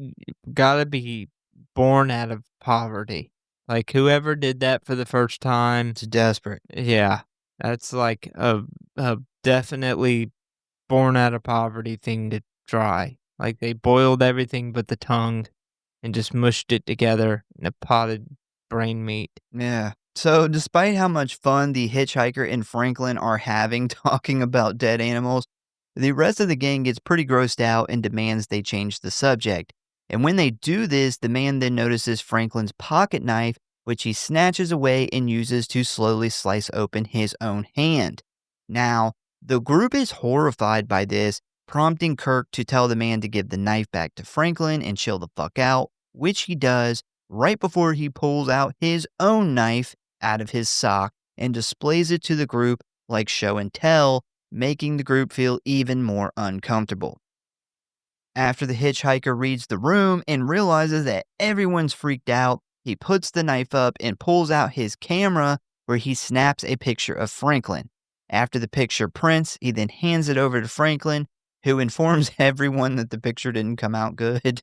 gotta be born out of poverty. Like, whoever did that for the first time, It's desperate. yeah, that's like a definitely born out of poverty thing to try. Like, they boiled everything but the tongue and just mushed it together in a potted brain meat. Yeah. So, despite how much fun the hitchhiker and Franklin are having talking about dead animals, the rest of the gang gets pretty grossed out and demands they change the subject. And when they do this, the man then notices Franklin's pocket knife, which he snatches away and uses to slowly slice open his own hand. Now, the group is horrified by this, prompting Kirk to tell the man to give the knife back to Franklin and chill the fuck out, which he does right before he pulls out his own knife out of his sock and displays it to the group like show and tell, making the group feel even more uncomfortable. After the hitchhiker reads the room and realizes that everyone's freaked out, he puts the knife up and pulls out his camera where he snaps a picture of Franklin. After the picture prints, he then hands it over to Franklin, who informs everyone that the picture didn't come out good.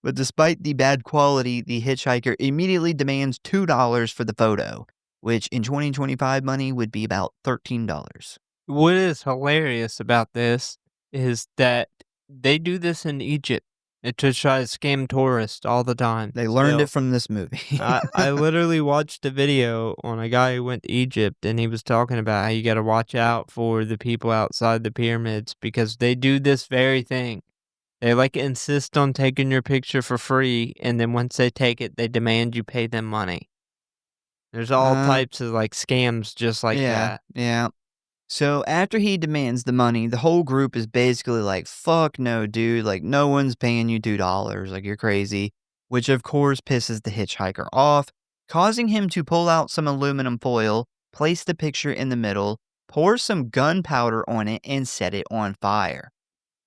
But despite the bad quality, the hitchhiker immediately demands $2 for the photo, which in 2025 money would be about $13. What is hilarious about this is that they do this in Egypt to try to scam tourists all the time. They learned So, it from this movie. I literally watched a video on a guy who went to Egypt, and he was talking about how you got to watch out for the people outside the pyramids because they do this very thing. They like insist on taking your picture for free, and then once they take it, they demand you pay them money. There's all types of like scams just like that. Yeah. So after he demands the money, the whole group is basically like, fuck no, dude. Like, no one's paying you $2. Like, you're crazy. Which, of course, pisses the hitchhiker off, causing him to pull out some aluminum foil, place the picture in the middle, pour some gunpowder on it, and set it on fire.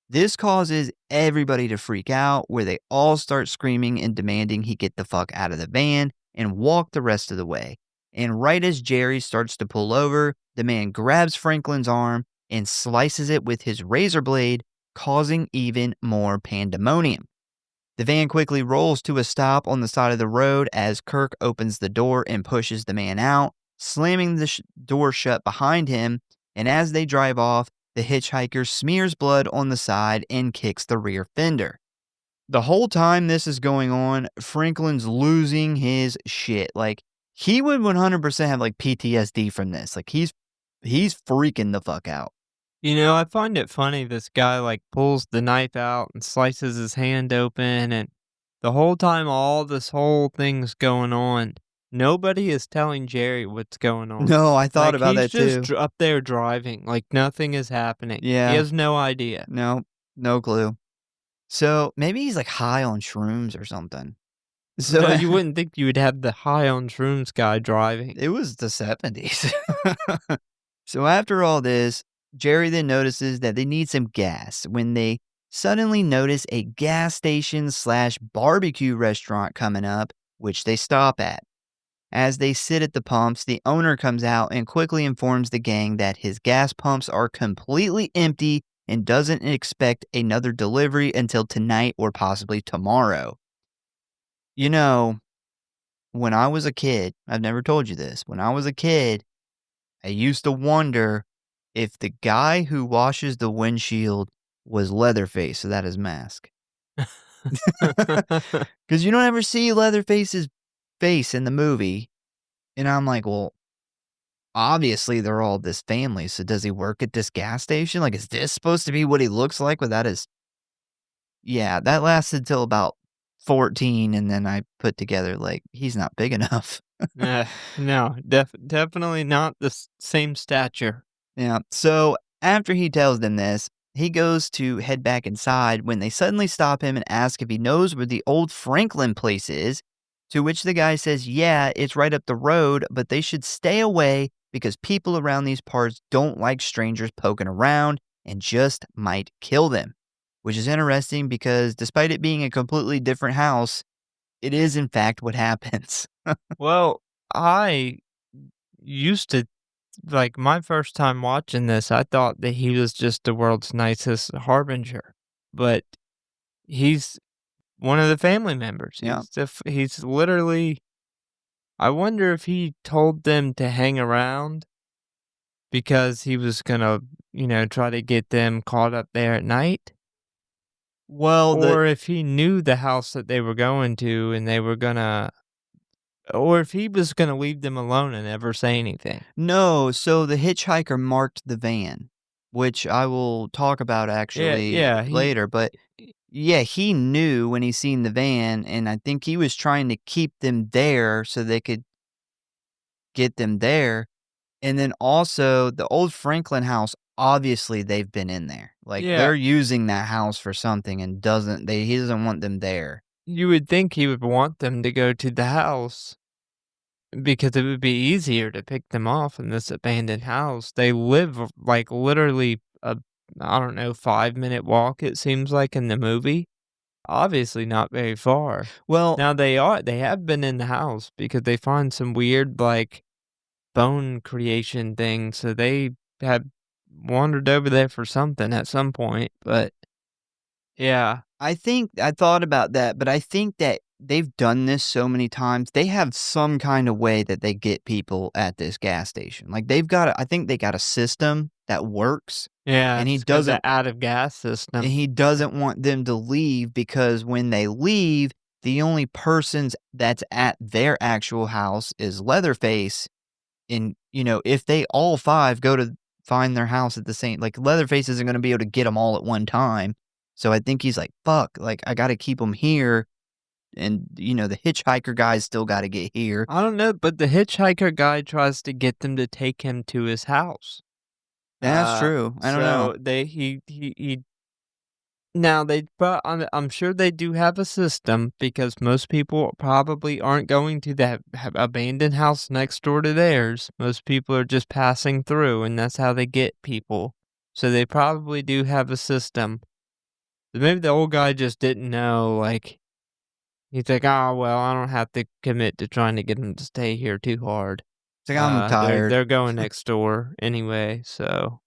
This causes everybody to freak out, where they all start screaming and demanding he get the fuck out of the van and walk the rest of the way. And right as Jerry starts to pull over, the man grabs Franklin's arm and slices it with his razor blade, causing even more pandemonium. The van quickly rolls to a stop on the side of the road as Kirk opens the door and pushes the man out, slamming the door shut behind him, and as they drive off, the hitchhiker smears blood on the side and kicks the rear fender. The whole time this is going on, Franklin's losing his shit. Like, he would 100% have like PTSD from this. Like, he's freaking the fuck out. You know, I find it funny this guy like pulls the knife out and slices his hand open, and the whole time all this whole thing's going on, nobody is telling Jerry what's going on. No, I thought Like, about that he's too. just up there driving, like nothing is happening. Yeah. He has no idea. No clue. So maybe he's like high on shrooms or something. So No, you wouldn't think you would have the high on shrooms guy driving. It was the 70s. So after all this, Jerry then notices that they need some gas when they suddenly notice a gas station / barbecue restaurant coming up, which they stop at. As they sit at the pumps, the owner comes out and quickly informs the gang that his gas pumps are completely empty and doesn't expect another delivery until tonight or possibly tomorrow. You know, when I was a kid, I've never told you this, when I was a kid, I used to wonder if the guy who washes the windshield was Leatherface, so that is Mask. Because you don't ever see Leatherface's face in the movie. And I'm like, well, obviously they're all this family, so does he work at this gas station? Like, is this supposed to be what he looks like without his... Yeah, that lasted till about 14, and then I put together, like, he's not big enough. No, definitely not the same stature. Yeah, so after he tells them this, He goes to head back inside when they suddenly stop him and ask if he knows where the old Franklin place is, to which the guy says, yeah, it's right up the road, but they should stay away because people around these parts don't like strangers poking around and just might kill them. Which is interesting because despite it being a completely different house, it is in fact what happens. Well, I used to like my first time watching this, I thought that he was just the world's nicest harbinger, but he's one of the family members. Yeah. He's literally. I wonder if he told them to hang around because he was gonna, try to get them caught up there at night, Well, or if he knew the house that they were going to and they were gonna, or if he was gonna leave them alone and never say anything. no, so the hitchhiker marked the van, which I will talk about actually Yeah, later, but yeah, he knew when he seen the van, and I think he was trying to keep them there so they could get them there. And then also the old Franklin house, obviously they've been in there. Like Yeah. they're using that house for something and he doesn't want them there. You would think he would want them to go to the house because it would be easier to pick them off in this abandoned house. They live like literally I don't know, 5-minute walk, it seems like in the movie. Obviously not very far. Well, Now they have been in the house because they find some weird like bone creation thing, so they have wandered over there for something at some point, but yeah. I thought about that, but I think that they've done this so many times. They have some kind of way that they get people at this gas station. Like I think they got a system that works. Yeah, And he it's 'cause the doesn't out of gas system. and he doesn't want them to leave because when they leave, the only persons that's at their actual house is Leatherface. And, if they all 5 go to find their house at the same like, Leatherface isn't gonna be able to get them all at one time. So I think he's like, "Fuck, like, I gotta keep them here." And, the hitchhiker guy's still gotta get here. I don't know, but the hitchhiker guy tries to get them to take him to his house. That's true. I don't know. So he now but I'm sure they do have a system because most people probably aren't going to that abandoned house next door to theirs. Most people are just passing through, and that's how they get people. So they probably do have a system. Maybe the old guy just didn't know, like, he's like, "Oh, well, I don't have to commit to trying to get them to stay here too hard. It's like, "I'm tired." They're going next door anyway, so."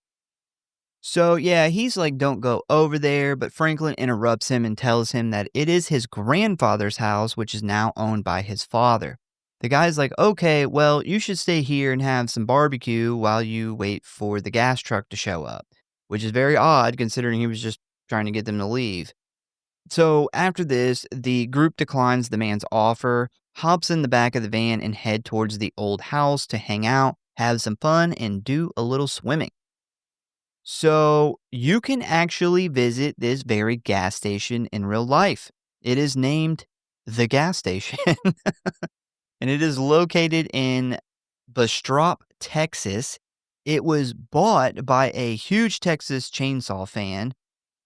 So, yeah, he's like, "Don't go over there," but Franklin interrupts him and tells him that it is his grandfather's house, which is now owned by his father. The guy's like, "Okay, well, you should stay here and have some barbecue while you wait for the gas truck to show up," which is very odd considering he was just trying to get them to leave. So after this, the group declines the man's offer, hops in the back of the van, and head towards the old house to hang out, have some fun, and do a little swimming. So you can actually visit this very gas station in real life. It is named the gas station, and it is located in Bastrop, Texas. It was bought by a huge Texas chainsaw fan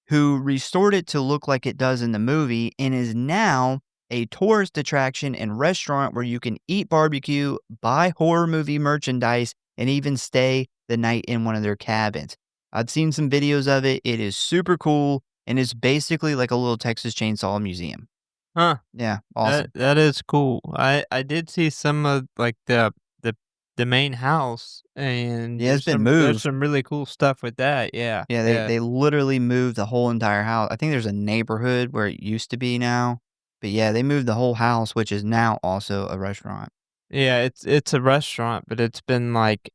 who restored it to look like it does in the movie and is now a tourist attraction and restaurant where you can eat barbecue, buy horror movie merchandise, and even stay the night in one of their cabins. I've seen some videos of it. It is super cool, and it's basically like a little Texas Chainsaw Museum. Huh. Yeah, awesome. That is cool. I did see some of, like, the main house, and Yeah, it's been there's moved. some really cool stuff with that, yeah. Yeah, they literally moved the whole entire house. I think there's a neighborhood where it used to be now. But yeah, they moved the whole house, which is now also a restaurant. Yeah, it's a restaurant, but it's been, like,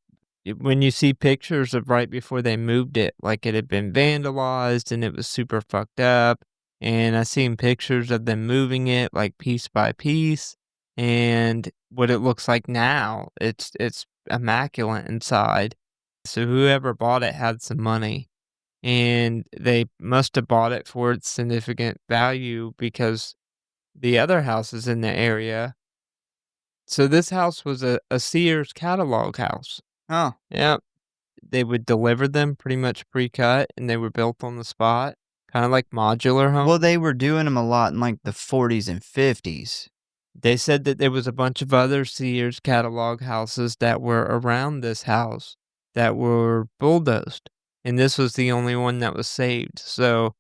when you see pictures of right before they moved it, like, it had been vandalized, and it was super fucked up, and I seen pictures of them moving it, like, piece by piece, and what it looks like now, it's immaculate inside. So whoever bought it had some money, and they must have bought it for its significant value because the other houses in the area. So this house was a Sears catalog house. Oh, Yep. they would deliver them pretty much pre-cut, and they were built on the spot, kind of like modular homes. Well, they were doing them a lot in like the 40s and 50s. They said that there was a bunch of other Sears catalog houses that were around this house that were bulldozed, and this was the only one that was saved. So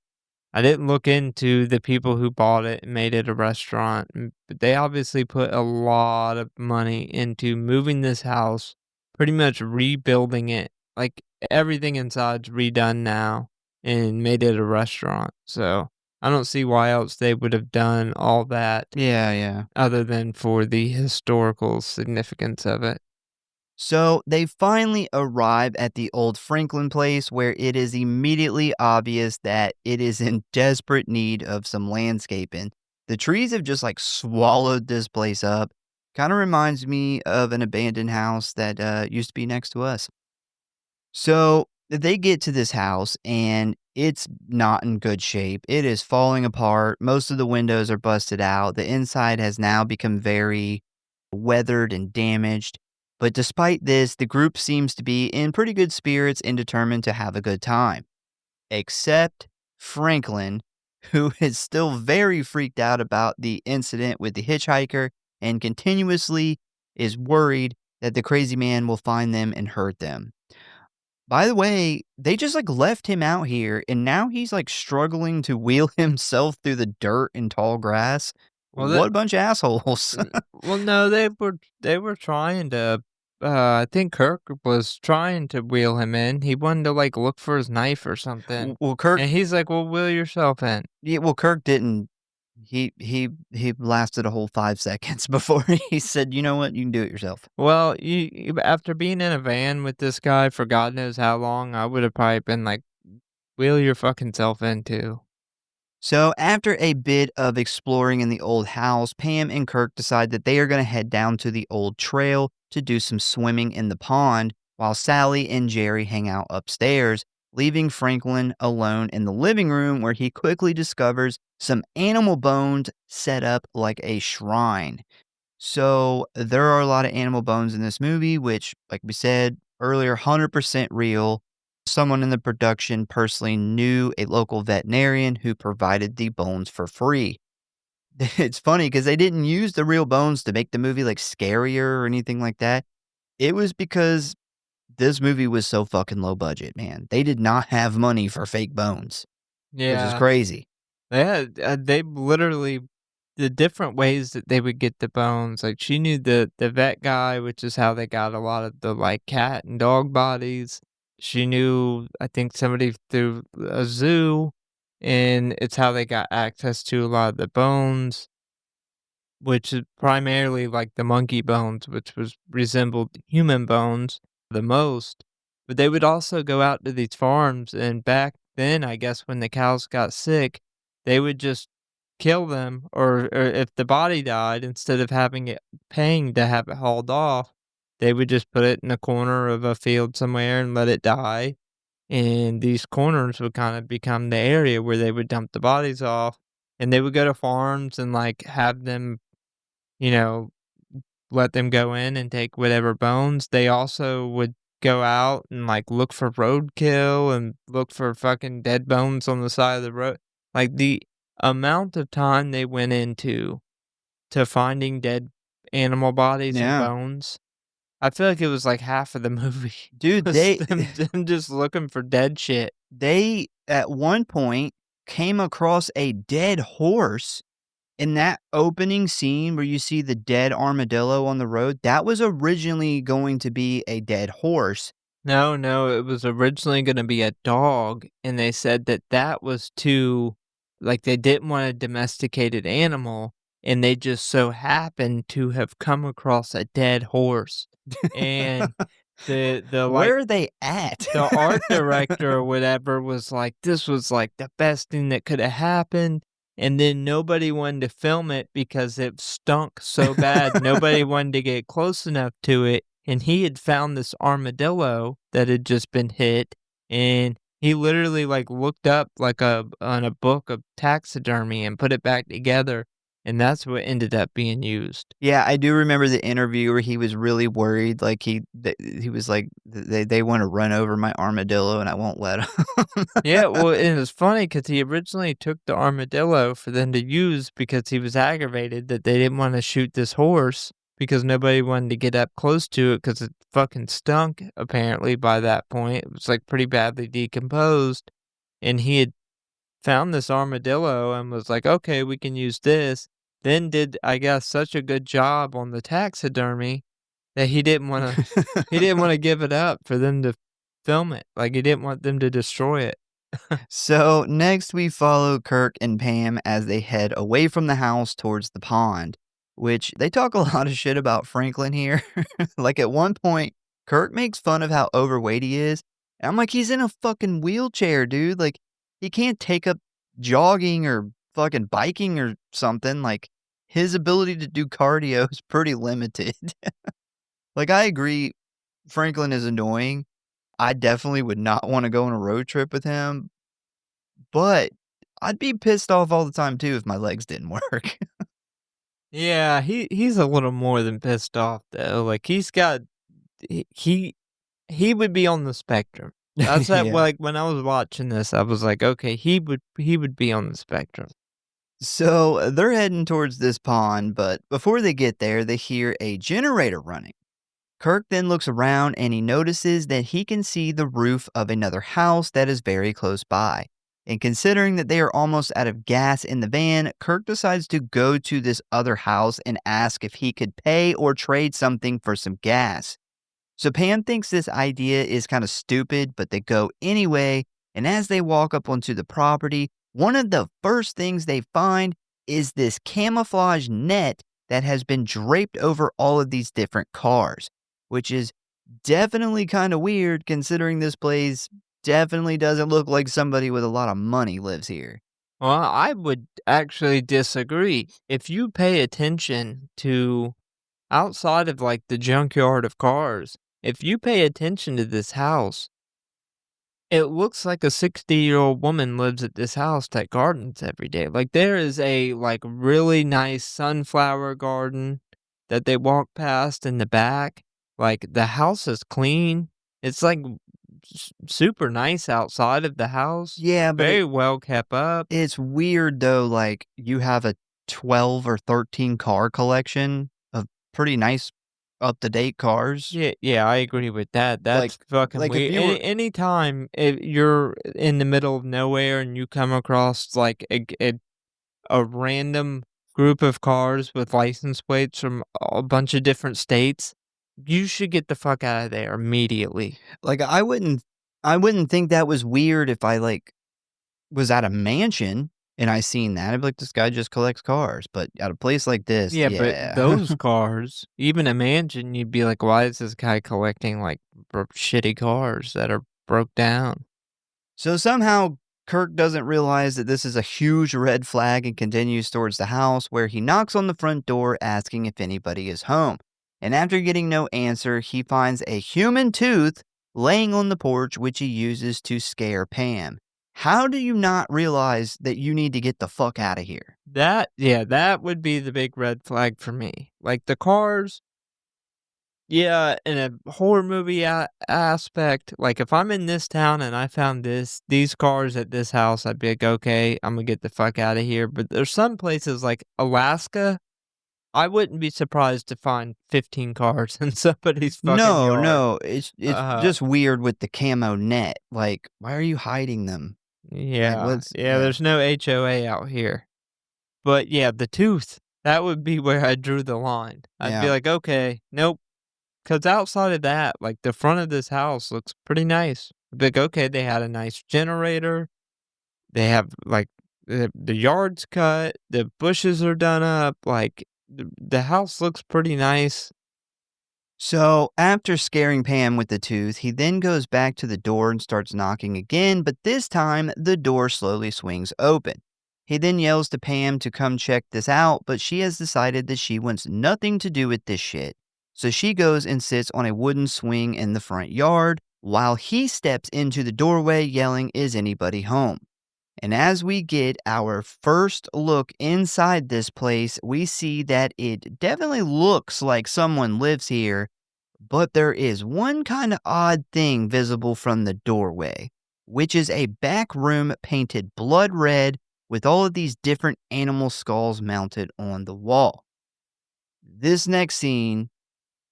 I didn't look into the people who bought it and made it a restaurant, but they obviously put a lot of money into moving this house, pretty much rebuilding it. Like everything inside's redone now and made it a restaurant. So I don't see why else they would have done all that Yeah. other than for the historical significance of it. So they finally arrive at the old Franklin place where it is immediately obvious that it is in desperate need of some landscaping. The trees have just like swallowed this place up. Kind of reminds me of an abandoned house that used to be next to us. So they get to this house and it's not in good shape. It is falling apart. Most of the windows are busted out. The inside has now become very weathered and damaged. But despite this, the group seems to be in pretty good spirits and determined to have a good time. Except Franklin, who is still very freaked out about the incident with the hitchhiker and continuously is worried that the crazy man will find them and hurt them. By the way, they just like left him out here and now he's like struggling to wheel himself through the dirt and tall grass. Well, What a bunch of assholes. Well, no, they were trying to. I think Kirk was trying to wheel him in. He wanted to like look for his knife or something, Well, Kirk, and he's like, "Well, wheel yourself in." yeah, well, Kirk didn't. He lasted a whole 5 seconds before he said, "You know what? You can do it yourself." Well, after being in a van with this guy for God knows how long, I would have probably been like, "Wheel your fucking self in too." So, after a bit of exploring in the old house, Pam and Kirk decide that they are going to head down to the old trail to do some swimming in the pond, while Sally and Jerry hang out upstairs, leaving Franklin alone in the living room where he quickly discovers some animal bones set up like a shrine. So, there are a lot of animal bones in this movie, which, like we said earlier, 100% real. Someone in the production personally knew a local veterinarian who provided the bones for free. It's funny because they didn't use the real bones to make the movie like scarier or anything like that. It was because this movie was so fucking low budget, man. They did not have money for fake bones, which is Yeah, crazy. they literally the different ways that they would get the bones. Like she knew the vet guy, which is how they got a lot of the like cat and dog bodies. She knew, I think, somebody through a zoo, and it's how they got access to a lot of the bones, which is primarily like the monkey bones, which was resembled human bones the most. But they would also go out to these farms, and back then, I guess, when the cows got sick, they would just kill them, or if the body died, instead of having it paying to have it hauled off, they would just put it in a corner of a field somewhere and let it die. And these corners would kind of become the area where they would dump the bodies off. And they would go to farms and like have them, you know, let them go in and take whatever bones. They also would go out and like look for roadkill and look for fucking dead bones on the side of the road. Like the amount of time they went into to finding dead animal bodies and Yeah. bones, I feel like it was like half of the movie. Dude, Was they them just looking for dead shit. they at one point came across a dead horse in that opening scene where you see the dead armadillo on the road. That was originally going to be a dead horse. No, it was originally going to be a dog, and they said that that was too, like they didn't want a domesticated animal, and they just so happened to have come across a dead horse. And the like Where are they at? the art director or whatever was like, this was like the best thing that could have happened. And then nobody wanted to film it because it stunk so bad. Nobody wanted to get close enough to it. And he had found this armadillo that had just been hit. And he literally like looked up like on a book of taxidermy and put it back together. and that's what ended up being used. Yeah, I do remember the interview where he was really worried, like, he was like, "They wanna run over my armadillo, and I won't let 'em." Yeah, well, and it's funny because he originally took the armadillo for them to use because he was aggravated that they didn't wanna shoot this horse because nobody wanted to get up close to it because it fucking stunk apparently by that point. It was, like, pretty badly decomposed, and he had found this armadillo and was like, "Okay, we can use this." Then did, I guess, such a good job on the taxidermy that he didn't wanna give it up for them to film it. Like, he didn't want them to destroy it. So, next we follow Kirk and Pam as they head away from the house towards the pond, which they talk a lot of shit about Franklin here. Like, at one point, Kirk makes fun of how overweight he is. And I'm like, he's in a fucking wheelchair, dude. Like, he can't take up jogging or fucking biking or something. Like, his ability to do cardio is pretty limited. Like, I agree, Franklin is annoying. I definitely would not want to go on a road trip with him, but I'd be pissed off all the time too if my legs didn't work. Yeah, he's a little more than pissed off, though. Like, he he would be on the spectrum. That's that Yeah. like, when I was watching this, I was like, "Okay, he would be on the spectrum." So they're heading towards this pond, but before they get there, they hear a generator running. Kirk then looks around and he notices that he can see the roof of another house that is very close by. And considering that they are almost out of gas in the van, Kirk decides to go to this other house and ask if he could pay or trade something for some gas. So Pam thinks this idea is kind of stupid, but they go anyway. And as they walk up onto the property, one of the first things they find is this camouflage net that has been draped over all of these different cars, which is definitely kind of weird considering this place definitely doesn't look like somebody with a lot of money lives here. Well, I would actually disagree. If you pay attention to outside of, like, the junkyard of cars, if you pay attention to this house, it looks like a 60-year-old woman lives at this house that gardens every day. Like, there is a, like, really nice sunflower garden that they walk past in the back. Like, the house is clean. It's, like, super nice outside of the house. Yeah, but Very well kept up. it's weird though, like you have a 12 or 13 car collection of pretty nice up to date cars. Yeah, I agree with that. That's fucking like if weird. you were Anytime if you're in the middle of nowhere and you come across like a random group of cars with license plates from a bunch of different states, you should get the fuck out of there immediately. like I wouldn't think that was weird if I like was at a mansion and I seen that. I'd be like, this guy just collects cars. But at a place like this, Yeah, yeah. but those cars, even a mansion, you'd be like, why is this guy collecting like shitty cars that are broke down? So somehow Kirk doesn't realize that this is a huge red flag and continues towards the house where he knocks on the front door asking if anybody is home. And after getting no answer, he finds a human tooth laying on the porch, which he uses to scare Pam. How do you not realize that you need to get the fuck out of here? That would be the big red flag for me. Like the cars, yeah, in a horror movie aspect, like if I'm in this town and I found these cars at this house, I'd be like, okay, I'm gonna get the fuck out of here. But there's some places like Alaska, I wouldn't be surprised to find 15 cars in somebody's fucking yard. No, it's Uh, just weird with the camo net. Like, why are you hiding them? yeah, what's- yeah, yeah. there's no HOA out here. But yeah, the tooth, that would be where I drew the line. I'd be Yeah. like, okay, nope. Because outside of that, like the front of this house looks pretty nice. I'd be like, okay, they had a nice generator. They have like the yard's cut, the bushes are done up. Like the house looks pretty nice. So, after scaring Pam with the tooth, he then goes back to the door and starts knocking again, but this time the door slowly swings open. He then yells to Pam to come check this out, but she has decided that she wants nothing to do with this shit. So she goes and sits on a wooden swing in the front yard while he steps into the doorway yelling, "Is anybody home?" And as we get our first look inside this place, we see that it definitely looks like someone lives here, but there is one kind of odd thing visible from the doorway, which is a back room painted blood red with all of these different animal skulls mounted on the wall. This next scene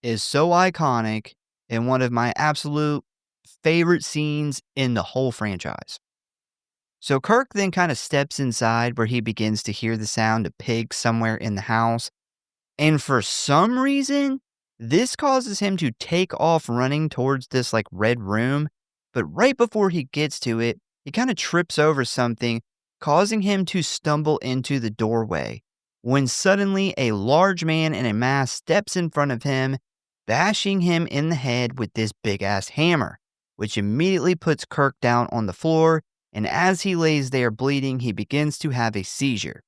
is so iconic and one of my absolute favorite scenes in the whole franchise. So Kirk then kind of steps inside where he begins to hear the sound of pigs somewhere in the house. And for some reason, this causes him to take off running towards this like red room. But right before he gets to it, he kind of trips over something, causing him to stumble into the doorway. When suddenly a large man in a mask steps in front of him, bashing him in the head with this big ass hammer, which immediately puts Kirk down on the floor. And as he lays there bleeding, he begins to have a seizure.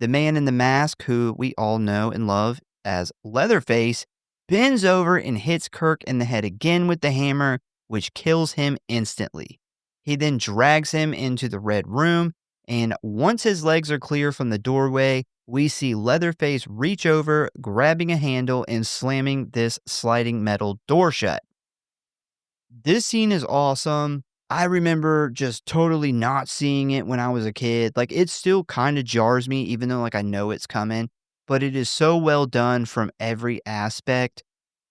The man in the mask, who we all know and love as Leatherface, bends over and hits Kirk in the head again with the hammer, which kills him instantly. He then drags him into the red room, and once his legs are clear from the doorway, we see Leatherface reach over, grabbing a handle and slamming this sliding metal door shut. This scene is awesome. I remember just totally not seeing it when I was a kid. Like, it still kind of jars me, even though, like, I know it's coming. But it is so well done from every aspect.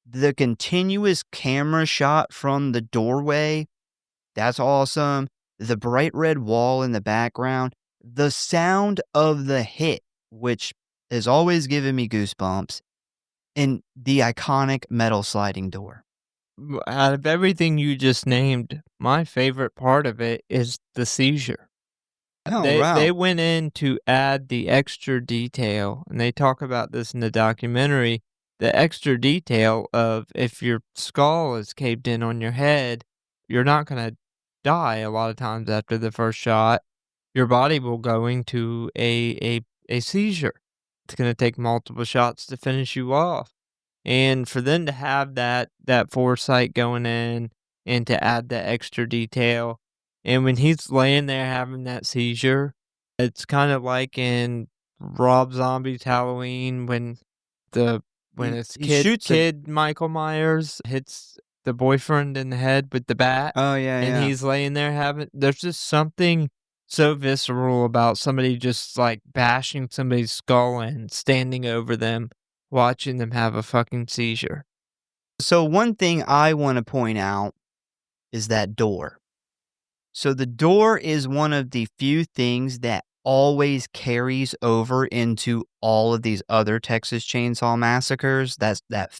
The continuous camera shot from the doorway, that's awesome. The bright red wall in the background. The sound of the hit, which has always given me goosebumps. And the iconic metal sliding door. Out of everything you just named, my favorite part of it is the seizure. Oh, They wow. they went in to add the extra detail, and they talk about this in the documentary, the extra detail of if your skull is caved in on your head, you're not gonna die a lot of times after the first shot. Your body will go into a seizure. It's gonna take multiple shots to finish you off. And for them to have that foresight going in and to add that extra detail, and when he's laying there having that seizure, it's kind of like in Rob Zombie's Halloween when his He shoots a- kid Michael Myers hits the boyfriend in the head with the bat, Oh, yeah, and yeah. he's laying there having. There's just something so visceral about somebody just like bashing somebody's skull and standing over them, watching them have a fucking seizure. So one thing I want to point out is that door. So the door is one of the few things that always carries over into all of these other Texas Chainsaw Massacres. That's that,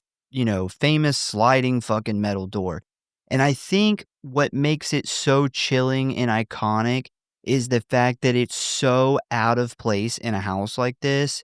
famous sliding fucking metal door. And I think what makes it so chilling and iconic is the fact that it's so out of place in a house like this.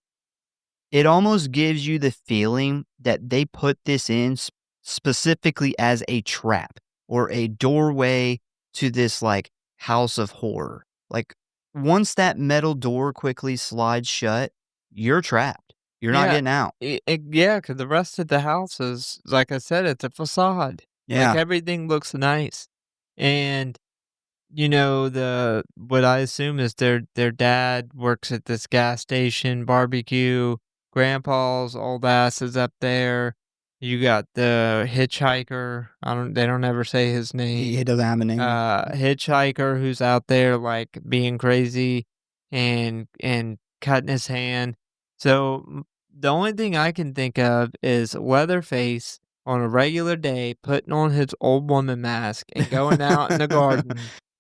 It almost gives you the feeling that they put this in specifically as a trap or a doorway to this like house of horror. Like, once that metal door quickly slides shut, you're trapped. You're not Yeah, getting out. Yeah, because the rest of the house is, like I said, it's a facade. Yeah. Like everything looks nice, and what I assume is their dad works at this gas station barbecue. Grandpa's old ass is up there. You got the hitchhiker. They don't ever say his name. He doesn't have a name. Hitchhiker who's out there like being crazy and cutting his hand. So the only thing I can think of is Leatherface on a regular day putting on his old woman mask and going out in the garden.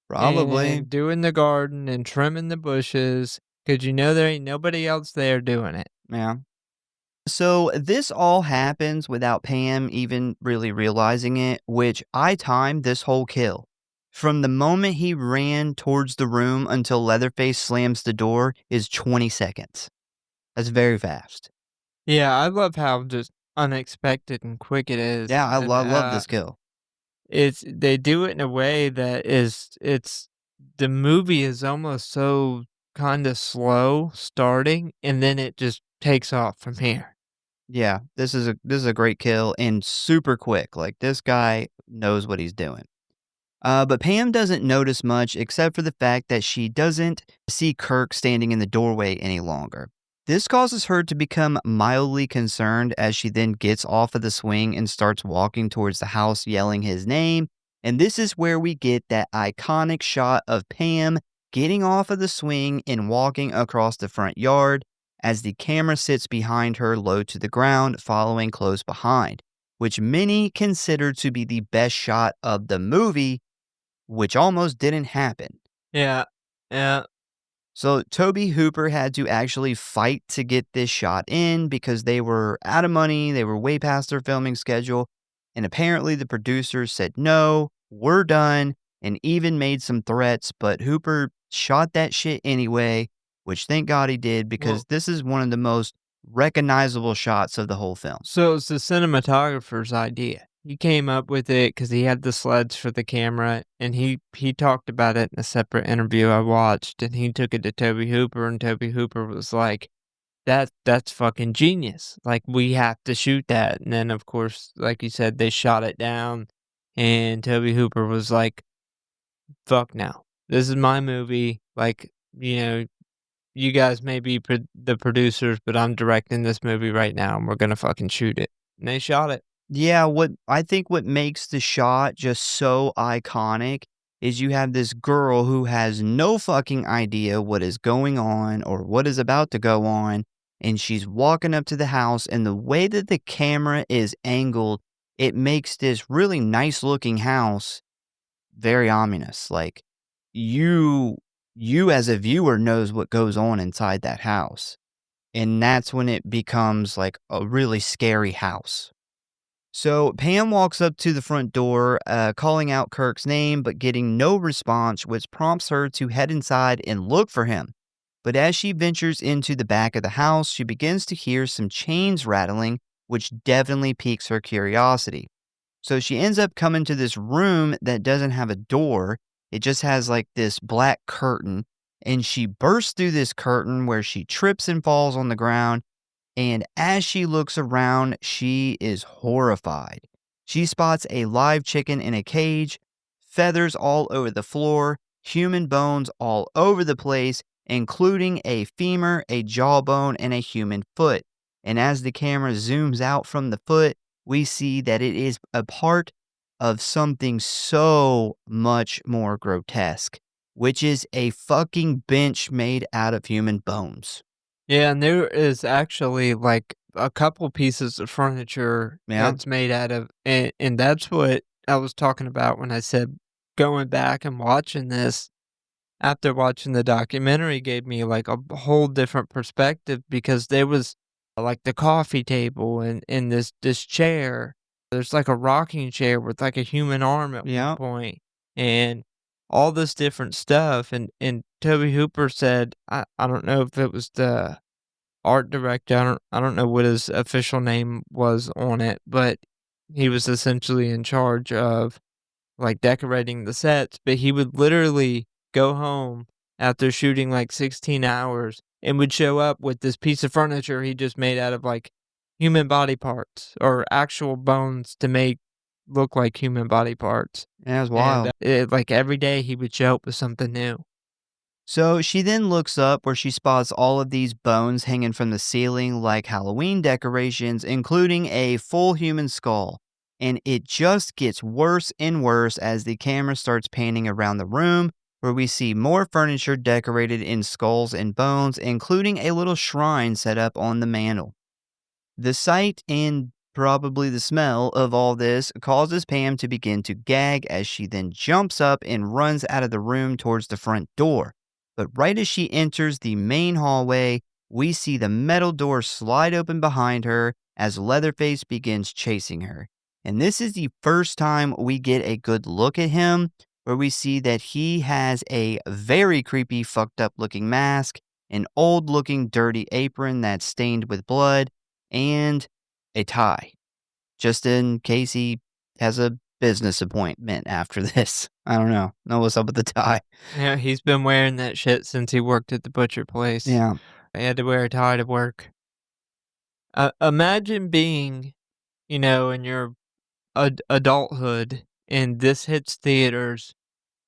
Probably. And doing the garden and trimming the bushes, 'cause there ain't nobody else there doing it. Yeah. So this all happens without Pam even really realizing it, which I timed this whole kill. From the moment he ran towards the room until Leatherface slams the door is 20 seconds. That's very fast. Yeah, I love how just unexpected and quick it is. Yeah, I And, love this kill. they do it in a way that it's the movie is almost so kinda slow starting, and then it just takes off from here. Yeah, this is a great kill and super quick. Like, this guy knows what he's doing. But Pam doesn't notice much except for the fact that she doesn't see Kirk standing in the doorway any longer. This causes her to become mildly concerned as she then gets off of the swing and starts walking towards the house yelling his name. And this is where we get that iconic shot of Pam getting off of the swing and walking across the front yard as the camera sits behind her low to the ground, following close behind, which many consider to be the best shot of the movie, which almost didn't happen. Yeah. So Tobe Hooper had to actually fight to get this shot in because they were out of money, they were way past their filming schedule, and apparently the producers said, no, we're done, and even made some threats, but Hooper shot that shit anyway, which thank God he did, because this is one of the most recognizable shots of the whole film. So it's the cinematographer's idea. He came up with it because he had the sleds for the camera, and he talked about it in a separate interview I watched, and he took it to Tobe Hooper, and Tobe Hooper was like, that's fucking genius. Like, we have to shoot that. And then, of course, like you said, they shot it down, and Tobe Hooper was like, fuck no. This is my movie. Like, you guys may be the producers, but I'm directing this movie right now, and we're going to fucking shoot it. And they shot it. Yeah, what makes the shot just so iconic is you have this girl who has no fucking idea what is going on or what is about to go on, and she's walking up to the house, and the way that the camera is angled, it makes this really nice looking house very ominous. Like, you as a viewer knows what goes on inside that house, and that's when it becomes like a really scary house. So Pam walks up to the front door, calling out Kirk's name, but getting no response, which prompts her to head inside and look for him. But as she ventures into the back of the house, she begins to hear some chains rattling, which definitely piques her curiosity. So she ends up coming to this room that doesn't have a door. It just has like this black curtain, and she bursts through this curtain where she trips and falls on the ground. And as she looks around, she is horrified. She spots a live chicken in a cage, feathers all over the floor, human bones all over the place, including a femur, a jawbone, and a human foot. And as the camera zooms out from the foot, we see that it is a part of something so much more grotesque, which is a fucking bench made out of human bones. Yeah, and there is actually like a couple pieces of furniture that's made out of, and that's what I was talking about when I said going back and watching this after watching the documentary gave me like a whole different perspective, because there was like the coffee table and this chair. There's like a rocking chair with like a human arm at one point, and all this different stuff. And Tobe Hooper said, I don't know if it was the art director, I don't know what his official name was on it, but he was essentially in charge of like decorating the sets. But he would literally go home after shooting like 16 hours and would show up with this piece of furniture he just made out of like human body parts or actual bones to make look like human body parts. Yeah, it was wild. And, like every day he would show up with something new. So she then looks up where she spots all of these bones hanging from the ceiling like Halloween decorations, including a full human skull. And it just gets worse and worse as the camera starts panning around the room, where we see more furniture decorated in skulls and bones, including a little shrine set up on the mantle. The sight and probably the smell of all this causes Pam to begin to gag as she then jumps up and runs out of the room towards the front door. But right as she enters the main hallway, we see the metal door slide open behind her as Leatherface begins chasing her. And this is the first time we get a good look at him, where we see that he has a very creepy, fucked up looking mask, an old looking dirty apron that's stained with blood, and a tie, just in case he has a business appointment after this. I don't know what's up with the tie. Yeah, he's been wearing that shit since he worked at the butcher place. Yeah. He had to wear a tie to work. Imagine being, in your adulthood and this hits theaters,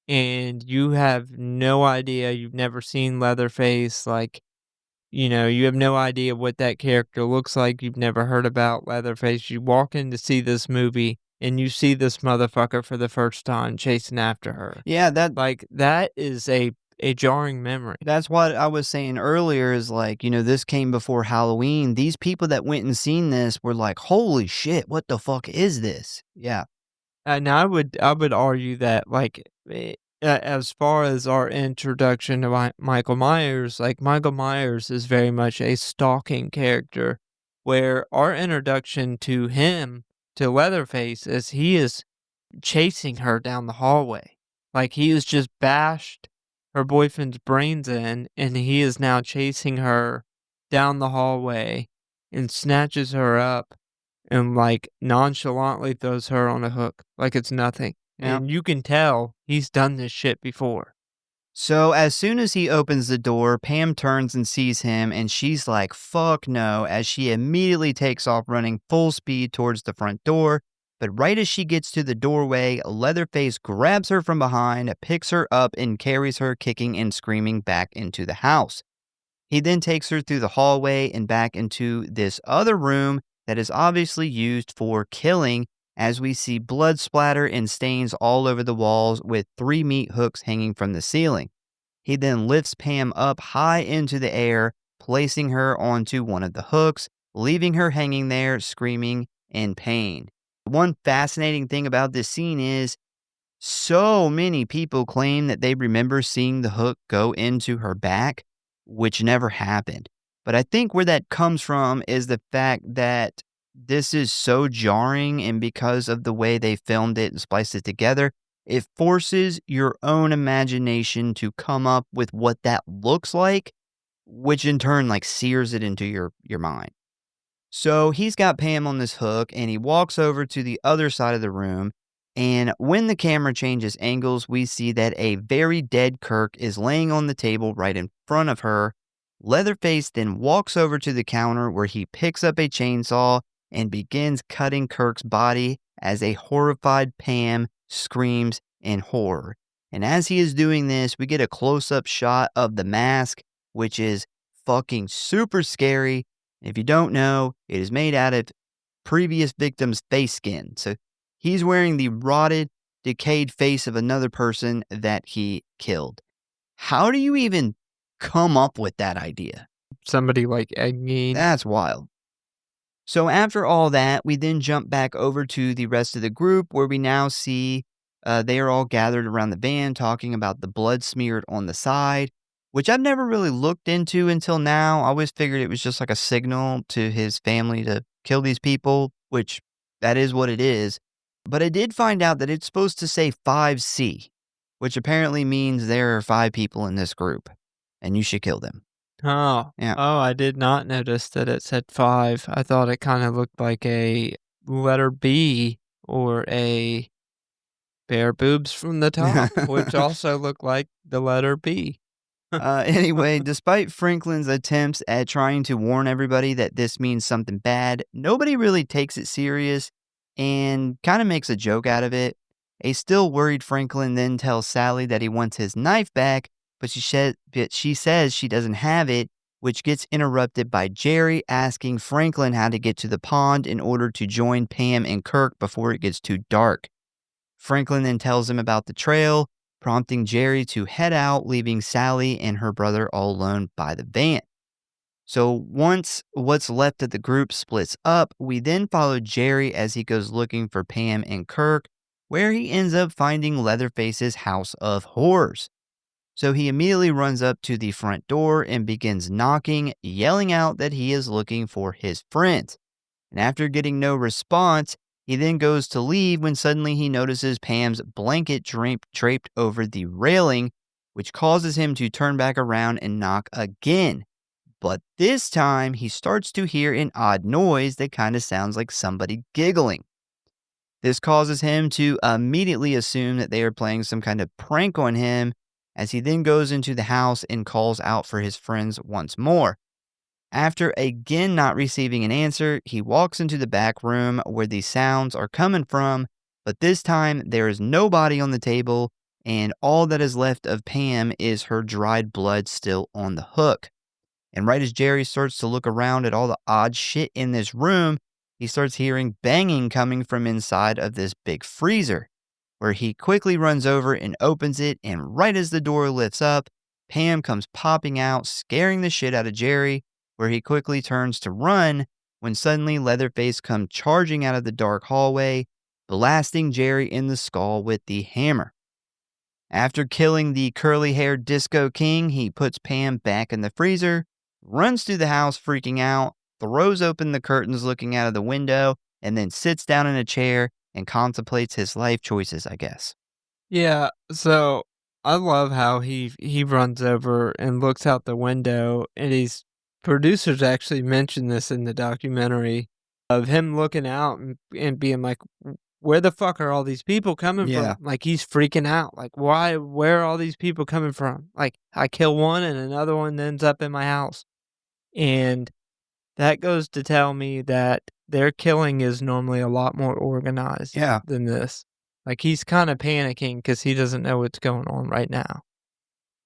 and you have no idea, you've never seen Leatherface, like, you have no idea what that character looks like, you've never heard about Leatherface, you walk in to see this movie, and you see this motherfucker for the first time chasing after her. Yeah, Like, that is a jarring memory. that's what I was saying earlier is like, this came before Halloween. These people that went and seen this were like, holy shit, what the fuck is this? Yeah. And I would argue that, like, as far as our introduction to Michael Myers, like, Michael Myers is very much a stalking character, where our introduction to him, to Leatherface, is he is chasing her down the hallway. Like, he has just bashed her boyfriend's brains in, and he is now chasing her down the hallway and snatches her up and, like, nonchalantly throws her on a hook like it's nothing. Yeah. And you can tell he's done this shit before. So as soon as he opens the door, Pam turns and sees him, and she's like, fuck no, as she immediately takes off running full speed towards the front door. But right as she gets to the doorway, Leatherface grabs her from behind, picks her up, and carries her kicking and screaming back into the house. He then takes her through the hallway and back into this other room that is obviously used for killing, as we see blood splatter and stains all over the walls with 3 meat hooks hanging from the ceiling. He then lifts Pam up high into the air, placing her onto one of the hooks, leaving her hanging there screaming in pain. One fascinating thing about this scene is so many people claim that they remember seeing the hook go into her back, which never happened. But I think where that comes from is the fact that this is so jarring, and because of the way they filmed it and spliced it together, it forces your own imagination to come up with what that looks like, which in turn like sears it into your mind. So he's got Pam on this hook, and he walks over to the other side of the room, and when the camera changes angles, we see that a very dead Kirk is laying on the table right in front of her. Leatherface then walks over to the counter where he picks up a chainsaw and begins cutting Kirk's body as a horrified Pam screams in horror. And as he is doing this, we get a close-up shot of the mask, which is fucking super scary. If you don't know, it is made out of previous victims' face skin. So he's wearing the rotted, decayed face of another person that he killed. How do you even come up with that idea? Somebody like Ed Gein. That's wild. So after all that, we then jump back over to the rest of the group, where we now see they are all gathered around the van talking about the blood smeared on the side, which I've never really looked into until now. I always figured it was just like a signal to his family to kill these people, which that is what it is. But I did find out that it's supposed to say 5C, which apparently means there are 5 people in this group, and you should kill them. Oh. Yeah. Oh, I did not notice that it said 5. I thought it kind of looked like a letter B or a bare boobs from the top, which also looked like the letter B. Anyway, despite Franklin's attempts at trying to warn everybody that this means something bad, nobody really takes it serious and kind of makes a joke out of it. A still worried Franklin then tells Sally that he wants his knife back, but she says she doesn't have it, which gets interrupted by Jerry asking Franklin how to get to the pond in order to join Pam and Kirk before it gets too dark. Franklin then tells him about the trail, prompting Jerry to head out, leaving Sally and her brother all alone by the van. So once what's left of the group splits up, we then follow Jerry as he goes looking for Pam and Kirk, where he ends up finding Leatherface's house of horrors. So he immediately runs up to the front door and begins knocking, yelling out that he is looking for his friends. And after getting no response, he then goes to leave when suddenly he notices Pam's blanket draped over the railing, which causes him to turn back around and knock again. But this time, he starts to hear an odd noise that kind of sounds like somebody giggling. This causes him to immediately assume that they are playing some kind of prank on him, as he then goes into the house and calls out for his friends once more. After again not receiving an answer, he walks into the back room where the sounds are coming from, But this time, there is no body on the table, and all that is left of Pam is her dried blood still on the hook. And right as Jerry starts to look around at all the odd shit in this room, he starts hearing banging coming from inside of this big freezer, where he quickly runs over and opens it, and right as the door lifts up, Pam comes popping out, scaring the shit out of Jerry, where he quickly turns to run when suddenly Leatherface comes charging out of the dark hallway, blasting Jerry in the skull with the hammer. After killing the curly-haired Disco King, he puts Pam back in the freezer, runs through the house freaking out, throws open the curtains looking out of the window, and then sits down in a chair and contemplates his life choices, I guess. Yeah, so I love how he runs over and looks out the window, and producers actually mentioned this in the documentary of him looking out and being like, where the fuck are all these people coming Yeah. from? Like, he's freaking out. Like, where are all these people coming from? Like, I kill one and another one ends up in my house. And that goes to tell me that their killing is normally a lot more organized than this. Like, he's kind of panicking because he doesn't know what's going on right now.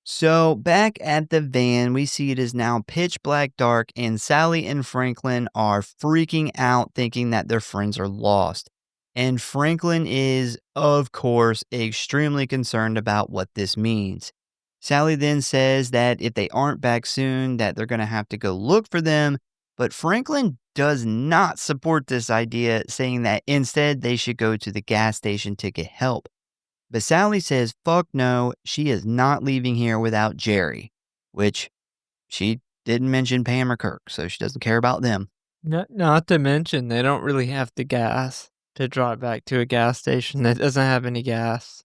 So back at the van, we see it is now pitch black dark, and Sally and Franklin are freaking out thinking that their friends are lost. And Franklin is, of course, extremely concerned about what this means. Sally then says that if they aren't back soon, that they're going to have to go look for them. But Franklin does not support this idea, saying that instead they should go to the gas station to get help. But Sally says, fuck no, she is not leaving here without Jerry, which she didn't mention Pam or Kirk, so she doesn't care about them. Not to mention, they don't really have the gas to drive back to a gas station that doesn't have any gas.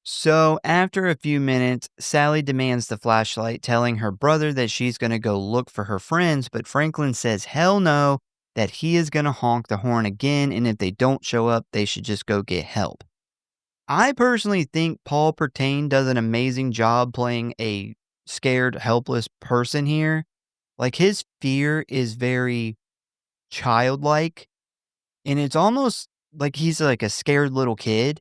So after a few minutes, Sally demands the flashlight, telling her brother that she's going to go look for her friends, but Franklin says hell no, that he is going to honk the horn again, and if they don't show up, they should just go get help. I personally think Paul Pertain does an amazing job playing a scared, helpless person here. Like, his fear is very childlike, and it's almost like he's like a scared little kid.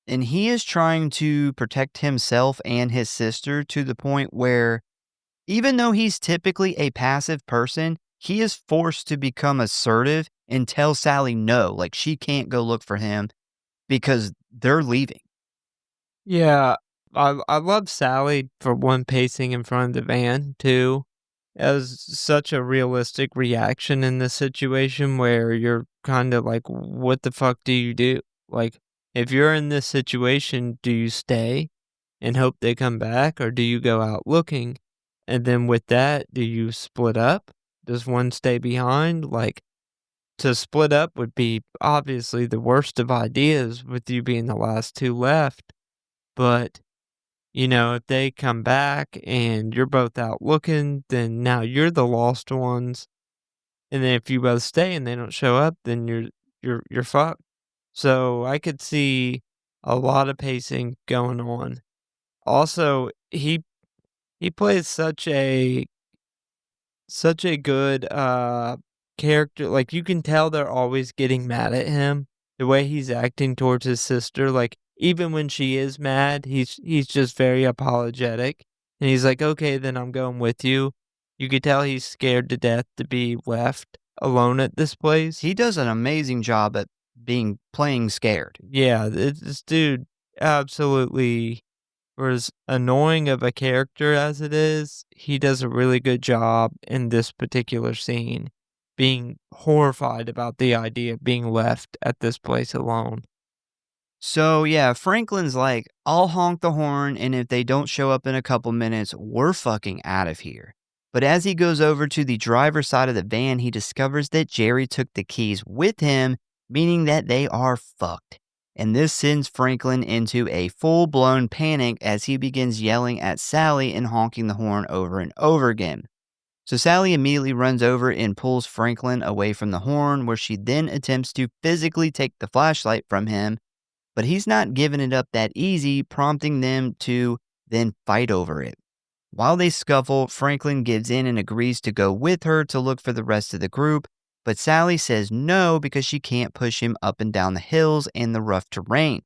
And he is trying to protect himself and his sister to the point where, even though he's typically a passive person, he is forced to become assertive and tell Sally no, like she can't go look for him because they're leaving. Yeah, I love Sally for one pacing in front of the van too. As such a realistic reaction in this situation where you're kind of like, what the fuck do you do? Like, if you're in this situation, do you stay and hope they come back, or do you go out looking? And then with that, do you split up? Does one stay behind? Like, to split up would be obviously the worst of ideas with you being the last two left. But, you know, if they come back and you're both out looking, then now you're the lost ones. And then if you both stay and they don't show up, then you're fucked. So I could see a lot of pacing going on. Also, he plays such a good character. Like, you can tell they're always getting mad at him. The way he's acting towards his sister, like, even when she is mad, he's just very apologetic. And he's like, okay, then I'm going with you. You could tell he's scared to death to be left alone at this place. He does an amazing job at playing scared. Yeah, this dude absolutely, for as annoying of a character as it is, he does a really good job in this particular scene, being horrified about the idea of being left at this place alone. So yeah, Franklin's like, I'll honk the horn, and if they don't show up in a couple minutes, we're fucking out of here. But as he goes over to the driver's side of the van, he discovers that Jerry took the keys with him, meaning that they are fucked. And this sends Franklin into a full-blown panic as he begins yelling at Sally and honking the horn over and over again. So Sally immediately runs over and pulls Franklin away from the horn, where she then attempts to physically take the flashlight from him, but he's not giving it up that easy, prompting them to then fight over it. While they scuffle, Franklin gives in and agrees to go with her to look for the rest of the group, But Sally says no because she can't push him up and down the hills and the rough terrain.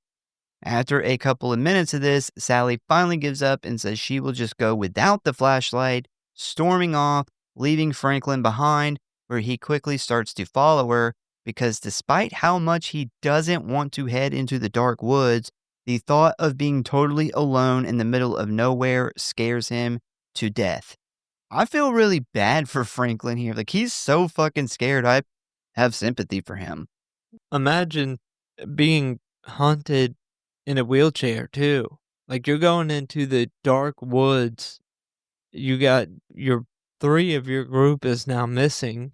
After a couple of minutes of this, Sally finally gives up and says she will just go without the flashlight, storming off, leaving Franklin behind, where he quickly starts to follow her because despite how much he doesn't want to head into the dark woods, the thought of being totally alone in the middle of nowhere scares him to death. I feel really bad for Franklin here. Like, he's so fucking scared. I have sympathy for him. Imagine being haunted in a wheelchair, too. Like, you're going into the dark woods. You got three of your group is now missing,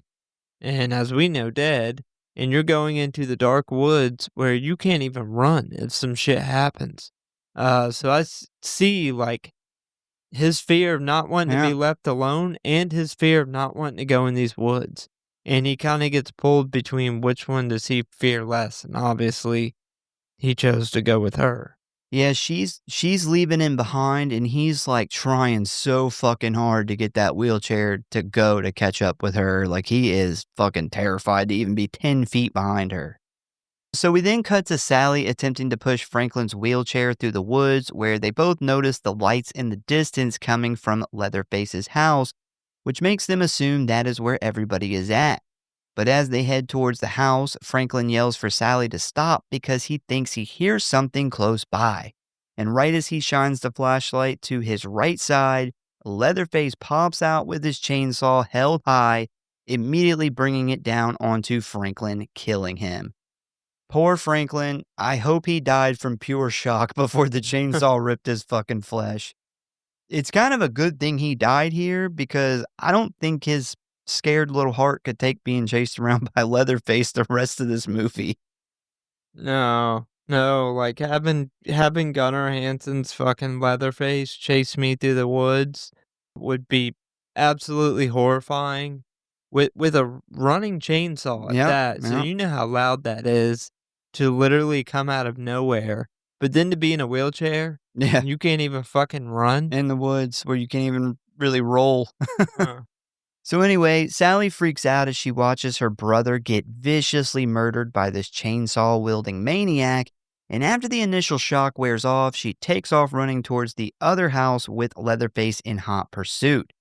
and as we know, dead. And you're going into the dark woods where you can't even run if some shit happens. So I see, like, his fear of not wanting to be left alone and his fear of not wanting to go in these woods. And he kind of gets pulled between which one does he fear less. And obviously, he chose to go with her. Yeah, she's leaving him behind, and he's like trying so fucking hard to get that wheelchair to go to catch up with her. Like, he is fucking terrified to even be 10 feet behind her. So we then cut to Sally attempting to push Franklin's wheelchair through the woods, where they both notice the lights in the distance coming from Leatherface's house, which makes them assume that is where everybody is at. But as they head towards the house, Franklin yells for Sally to stop because he thinks he hears something close by. And right as he shines the flashlight to his right side, Leatherface pops out with his chainsaw held high, immediately bringing it down onto Franklin, killing him. Poor Franklin, I hope he died from pure shock before the chainsaw ripped his fucking flesh. It's kind of a good thing he died here because I don't think his scared little heart could take being chased around by Leatherface the rest of this movie. No, like having Gunnar Hansen's fucking Leatherface chase me through the woods would be absolutely horrifying. With a running chainsaw at that, so you know how loud that is to literally come out of nowhere, but then to be in a wheelchair, and you can't even fucking run in the woods where you can't even really roll. So anyway, Sally freaks out as she watches her brother get viciously murdered by this chainsaw-wielding maniac, and after the initial shock wears off, she takes off running towards the other house with Leatherface in hot pursuit.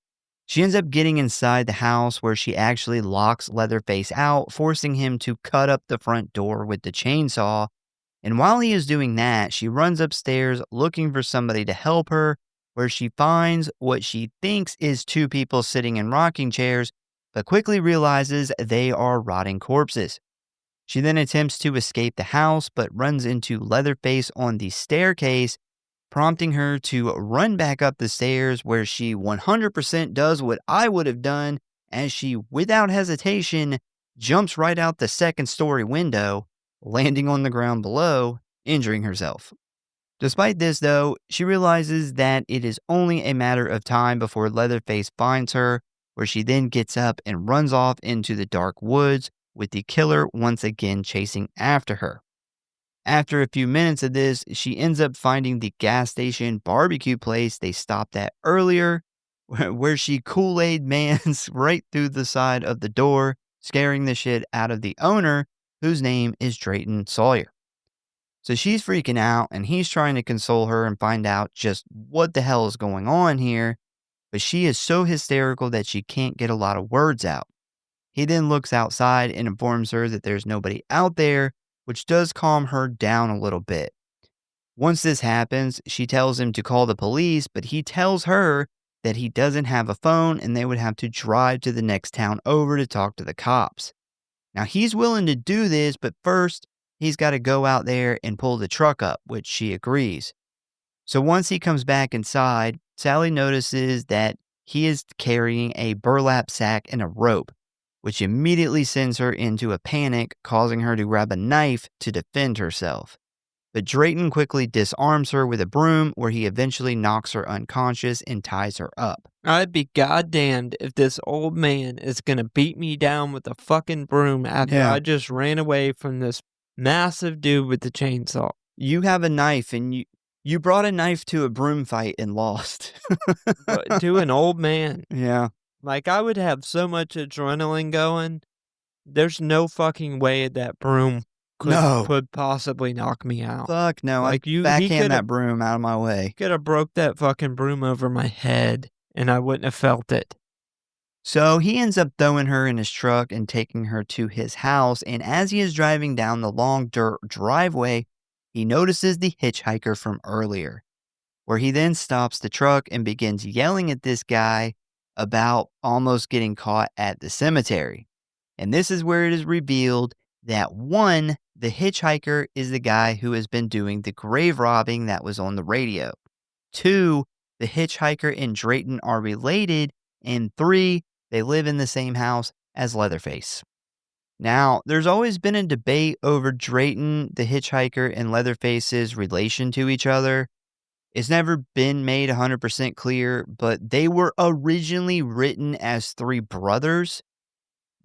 She ends up getting inside the house where she actually locks Leatherface out, forcing him to cut up the front door with the chainsaw. And while he is doing that, she runs upstairs looking for somebody to help her, where she finds what she thinks is two people sitting in rocking chairs, but quickly realizes they are rotting corpses. She then attempts to escape the house, but runs into Leatherface on the staircase, prompting her to run back up the stairs, where she 100% does what I would have done, as she, without hesitation, jumps right out the second-story window, landing on the ground below, injuring herself. Despite this, though, she realizes that it is only a matter of time before Leatherface finds her, where she then gets up and runs off into the dark woods, with the killer once again chasing after her. After a few minutes of this, she ends up finding the gas station barbecue place they stopped at earlier, where she Kool-Aid mans right through the side of the door, scaring the shit out of the owner, whose name is Drayton Sawyer. So she's freaking out, and he's trying to console her and find out just what the hell is going on here, but she is so hysterical that she can't get a lot of words out. He then looks outside and informs her that there's nobody out there, which does calm her down a little bit. Once this happens, she tells him to call the police, but he tells her that he doesn't have a phone and they would have to drive to the next town over to talk to the cops. Now, he's willing to do this, but first, he's got to go out there and pull the truck up, which she agrees. So once he comes back inside, Sally notices that he is carrying a burlap sack and a rope, which immediately sends her into a panic, causing her to grab a knife to defend herself. But Drayton quickly disarms her with a broom, where he eventually knocks her unconscious and ties her up. I'd be goddamned if this old man is gonna beat me down with a fucking broom after I just ran away from this massive dude with the chainsaw. You have a knife, and you brought a knife to a broom fight and lost. To an old man. Yeah. Like, I would have so much adrenaline going, there's no fucking way that broom No. could possibly knock me out. Fuck no. Like, I'd he backhand that could've broom out of my way. could have broke that fucking broom over my head, and I wouldn't have felt it. So he ends up throwing her in his truck and taking her to his house. And as he is driving down the long dirt driveway, he notices the hitchhiker from earlier, where he then stops the truck and begins yelling at this guy about almost getting caught at the cemetery. And this is where it is revealed that one, the hitchhiker is the guy who has been doing the grave robbing that was on the radio. 2, the hitchhiker and Drayton are related. And 3, they live in the same house as Leatherface. Now, there's always been a debate over Drayton, the hitchhiker, and Leatherface's relation to each other. It's never been made 100% clear, but they were originally written as 3 brothers.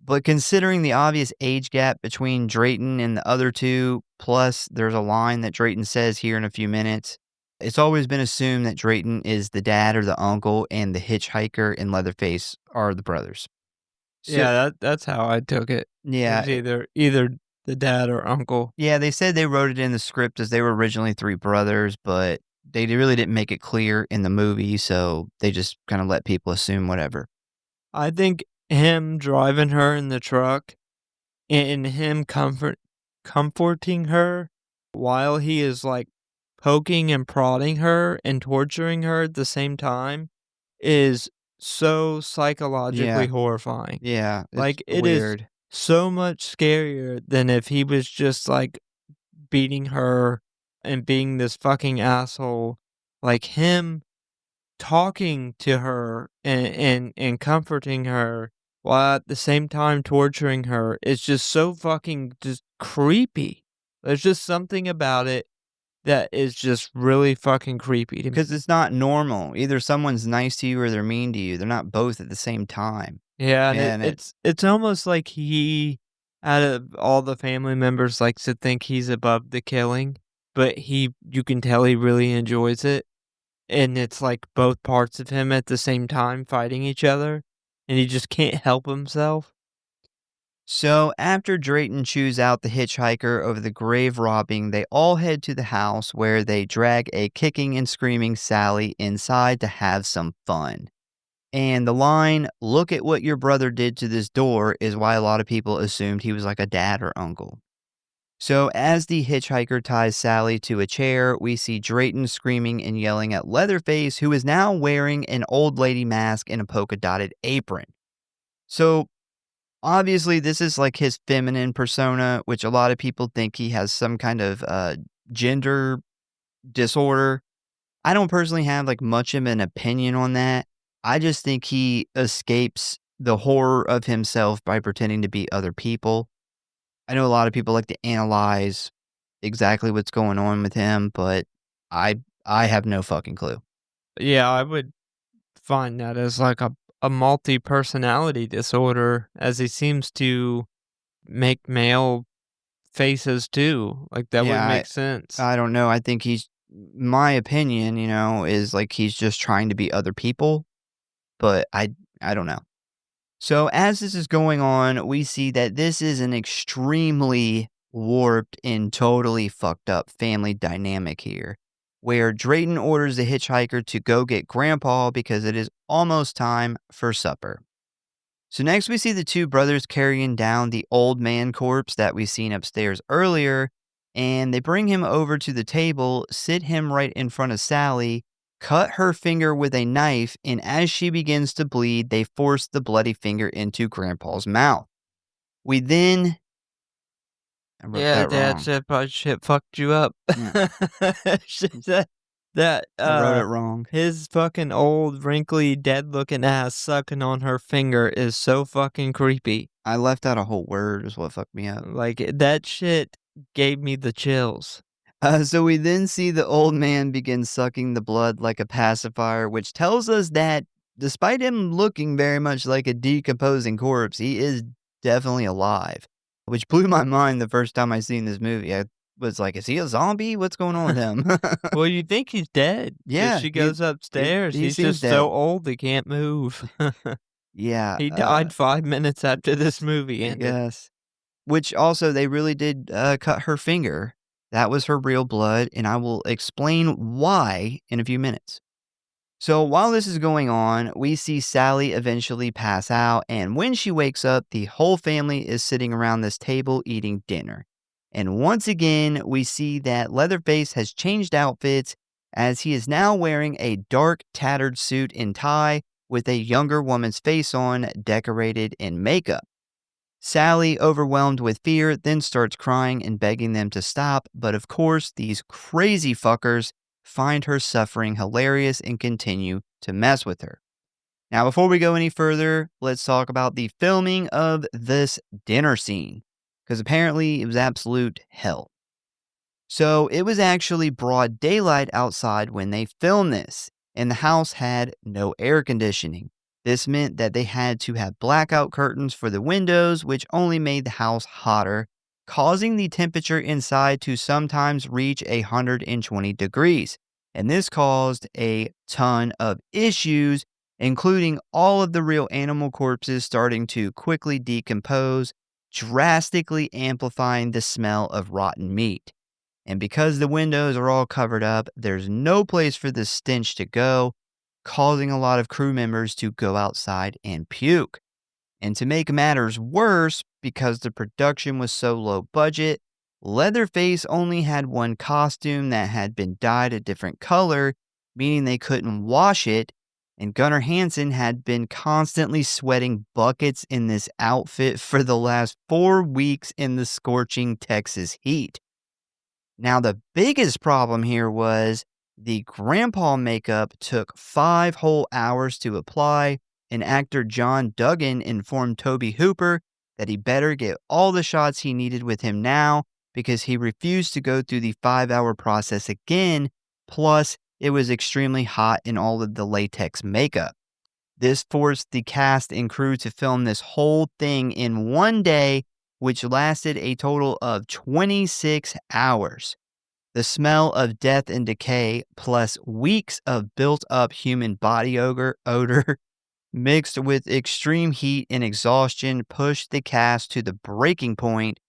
But considering the obvious age gap between Drayton and the other 2, plus there's a line that Drayton says here in a few minutes, it's always been assumed that Drayton is the dad or the uncle, and the hitchhiker and Leatherface are the brothers. So, Yeah, that's how I took it. yeah. It was either the dad or uncle. Yeah, they said they wrote it in the script as they were originally 3 brothers, but they really didn't make it clear in the movie, so they just kind of let people assume whatever. I think him driving her in the truck and him comforting her while he is like poking and prodding her and torturing her at the same time is so psychologically horrifying. Yeah, it's Like, it weird. is so much scarier than if he was just like beating her and being this fucking asshole. Like, him talking to her and comforting her while at the same time torturing her is just so fucking just creepy. There's just something about it that is just really fucking creepy to me. Because it's not normal. Either someone's nice to you or they're mean to you. They're not both at the same time. Yeah, and And it's almost like he, out of all the family members, likes to think he's above the killing, but you can tell he really enjoys it. And it's like both parts of him at the same time fighting each other, and he just can't help himself. So after Drayton chews out the hitchhiker over the grave robbing, they all head to the house where they drag a kicking and screaming Sally inside to have some fun. And the line, "Look at what your brother did to this door," is why a lot of people assumed he was like a dad or uncle. So as the hitchhiker ties Sally to a chair, we see Drayton screaming and yelling at Leatherface, who is now wearing an old lady mask and a polka-dotted apron. So obviously, this is like his feminine persona, which a lot of people think he has some kind of gender disorder. I don't personally have like much of an opinion on that. I just think he escapes the horror of himself by pretending to be other people. I know a lot of people like to analyze exactly what's going on with him, but I have no fucking clue. Yeah, I would find that as like a multi-personality disorder, as he seems to make male faces too. Like, that would make sense. I don't know. I think my opinion, is like he's just trying to be other people, but I don't know. So as this is going on, we see that this is an extremely warped and totally fucked up family dynamic here, where Drayton orders the hitchhiker to go get Grandpa because it is almost time for supper. So next we see the 2 brothers carrying down the old man corpse that we seen upstairs earlier, and they bring him over to the table, sit him right in front of Sally, cut her finger with a knife, and as she begins to bleed, they force the bloody finger into Grandpa's mouth. We then... I wrote that wrong. Shit fucked you up. Yeah. I wrote it wrong. His fucking old, wrinkly, dead-looking ass sucking on her finger is so fucking creepy. I left out a whole word is what fucked me up. Like, that shit gave me the chills. So we then see the old man begin sucking the blood like a pacifier, which tells us that despite him looking very much like a decomposing corpse, he is definitely alive, which blew my mind the first time I seen this movie. I was like, is he a zombie? What's going on with him? Well, you think he's dead. Yeah, She goes upstairs. he He's seems just dead. so old he can't move. Yeah. He died 5 minutes after this movie ended. Yes. Which also, they really did cut her finger. That was her real blood, and I will explain why in a few minutes. So while this is going on, we see Sally eventually pass out, and when she wakes up, the whole family is sitting around this table eating dinner. And once again, we see that Leatherface has changed outfits as he is now wearing a dark, tattered suit and tie with a younger woman's face on, decorated in makeup. Sally, overwhelmed with fear, then starts crying and begging them to stop, but of course, these crazy fuckers find her suffering hilarious and continue to mess with her. Now, before we go any further, let's talk about the filming of this dinner scene, because apparently it was absolute hell. So, it was actually broad daylight outside when they filmed this, and the house had no air conditioning. This meant that they had to have blackout curtains for the windows, which only made the house hotter, causing the temperature inside to sometimes reach 120 degrees. And this caused a ton of issues, including all of the real animal corpses starting to quickly decompose, drastically amplifying the smell of rotten meat. And because the windows are all covered up, there's no place for the stench to go, causing a lot of crew members to go outside and puke. And to make matters worse, because the production was so low budget, Leatherface only had one costume that had been dyed a different color, meaning they couldn't wash it, and Gunnar Hansen had been constantly sweating buckets in this outfit for the last 4 weeks in the scorching Texas heat. Now, the biggest problem here was the grandpa makeup took 5 whole hours to apply, and actor John Duggan informed Tobe Hooper that he better get all the shots he needed with him now because he refused to go through the 5-hour process again, plus it was extremely hot in all of the latex makeup. This forced the cast and crew to film this whole thing in one day, which lasted a total of 26 hours. The smell of death and decay, plus weeks of built-up human body odor mixed with extreme heat and exhaustion, pushed the cast to the breaking point,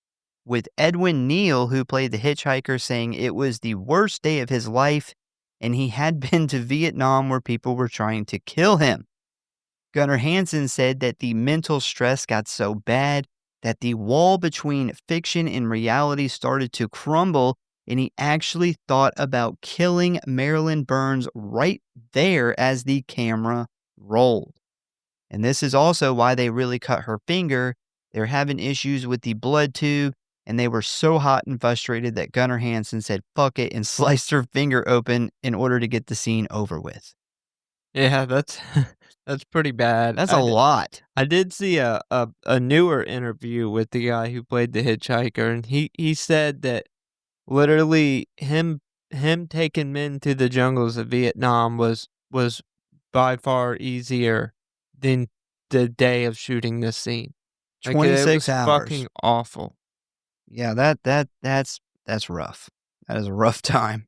with Edwin Neal, who played the hitchhiker, saying it was the worst day of his life, and he had been to Vietnam where people were trying to kill him. Gunnar Hansen said that the mental stress got so bad that the wall between fiction and reality started to crumble, and he actually thought about killing Marilyn Burns right there as the camera rolled. And this is also why they really cut her finger. They're having issues with the blood tube, and they were so hot and frustrated that Gunnar Hansen said, fuck it, and sliced her finger open in order to get the scene over with. Yeah, that's that's pretty bad. That's a lot. I did see a newer interview with the guy who played the hitchhiker, and he said that literally him taking men to the jungles of Vietnam was by far easier than the day of shooting this scene. Like, 26 it was hours. fucking awful. Yeah, that's rough. That is a rough time.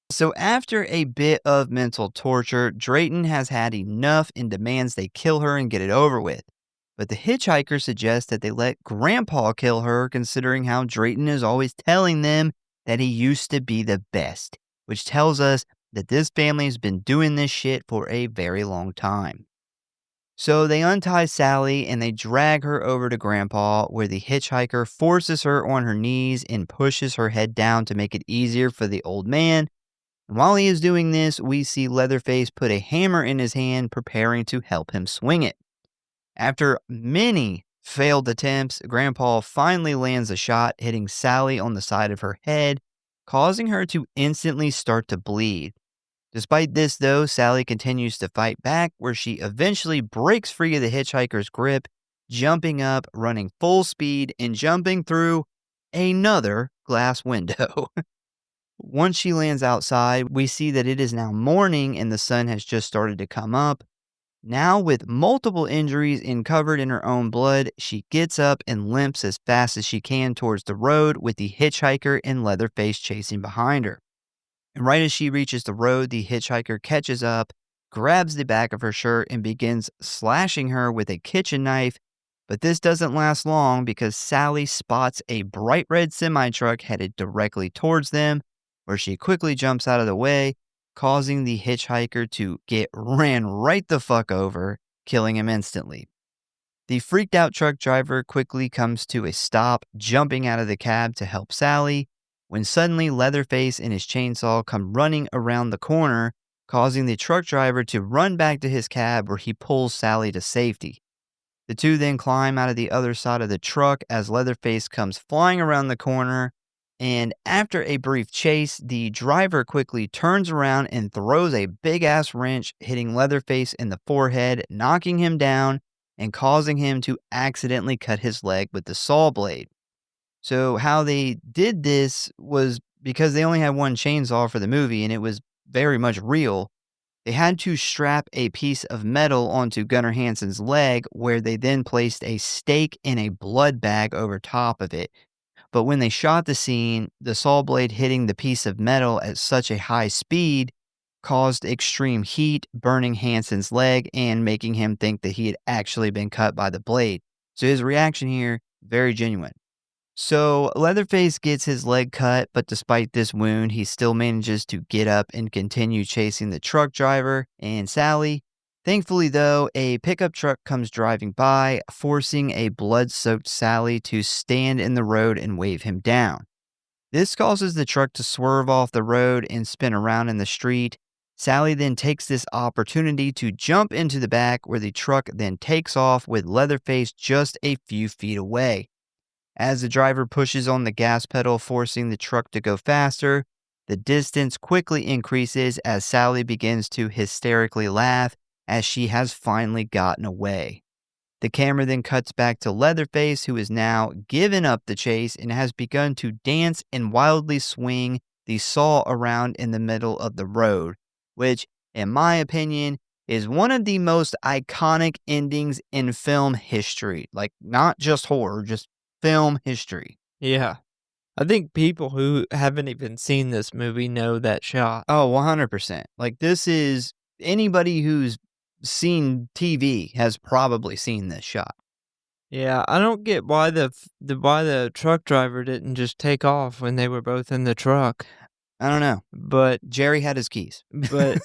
So after a bit of mental torture, Drayton has had enough and demands they kill her and get it over with. But the hitchhiker suggests that they let Grandpa kill her, considering how Drayton is always telling them that he used to be the best, which tells us that this family has been doing this shit for a very long time. So they untie Sally and they drag her over to Grandpa, where the hitchhiker forces her on her knees and pushes her head down to make it easier for the old man. And while he is doing this, we see Leatherface put a hammer in his hand, preparing to help him swing it. After many failed attempts, Grandpa finally lands a shot, hitting Sally on the side of her head, causing her to instantly start to bleed. Despite this, though, Sally continues to fight back, where she eventually breaks free of the hitchhiker's grip, jumping up, running full speed, and jumping through another glass window. Once she lands outside, we see that it is now morning and the sun has just started to come up. Now, with multiple injuries and covered in her own blood, she gets up and limps as fast as she can towards the road, with the hitchhiker and Leatherface chasing behind her. And right as she reaches the road, the hitchhiker catches up, grabs the back of her shirt and begins slashing her with a kitchen knife. But this doesn't last long because Sally spots a bright red semi-truck headed directly towards them, where she quickly jumps out of the way, causing the hitchhiker to get ran right the fuck over, killing him instantly. The freaked out truck driver quickly comes to a stop, jumping out of the cab to help Sally, when suddenly Leatherface and his chainsaw come running around the corner, causing the truck driver to run back to his cab where he pulls Sally to safety. The two then climb out of the other side of the truck as Leatherface comes flying around the corner, and after a brief chase, the driver quickly turns around and throws a big-ass wrench, hitting Leatherface in the forehead, knocking him down and causing him to accidentally cut his leg with the saw blade. So how they did this was because they only had one chainsaw for the movie and it was very much real. They had to strap a piece of metal onto Gunnar Hansen's leg, where they then placed a stake in a blood bag over top of it. But when they shot the scene, the saw blade hitting the piece of metal at such a high speed caused extreme heat, burning Hansen's leg and making him think that he had actually been cut by the blade. So his reaction here, very genuine. So Leatherface gets his leg cut, but despite this wound, he still manages to get up and continue chasing the truck driver and Sally. Thankfully, though, a pickup truck comes driving by, forcing a blood-soaked Sally to stand in the road and wave him down. This causes the truck to swerve off the road and spin around in the street. Sally then takes this opportunity to jump into the back, where the truck then takes off with Leatherface just a few feet away. As the driver pushes on the gas pedal, forcing the truck to go faster, the distance quickly increases as Sally begins to hysterically laugh as she has finally gotten away. The camera then cuts back to Leatherface, who has now given up the chase and has begun to dance and wildly swing the saw around in the middle of the road, which, in my opinion, is one of the most iconic endings in film history. Like, not just horror, just film history. Yeah. I think people who haven't even seen this movie know that shot. Oh, 100%. Like, this is anybody who's seen TV has probably seen this shot. Yeah, I don't get why the truck driver didn't just take off when they were both in the truck. I don't know. But Jerry had his keys. But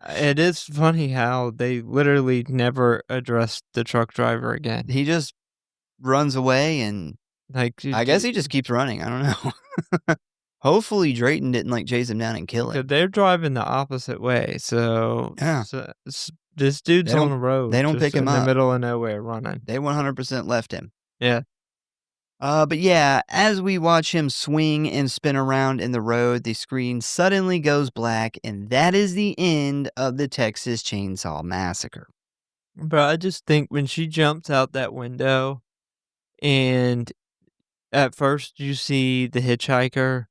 it is funny how they literally never addressed the truck driver again. He just runs away, and Like, I guess he just keeps running. I don't know. Hopefully Drayton didn't like chase him down and kill him. they're driving the opposite way, so, Yeah. this dude's They on don't- the road. they don't just pick him in up. the middle of nowhere running. They 100% left him. Yeah. But yeah, as we watch him swing and spin around in the road, the screen suddenly goes black, and that is the end of the Texas Chainsaw Massacre. But I just think when she jumps out that window, and at first you see the hitchhiker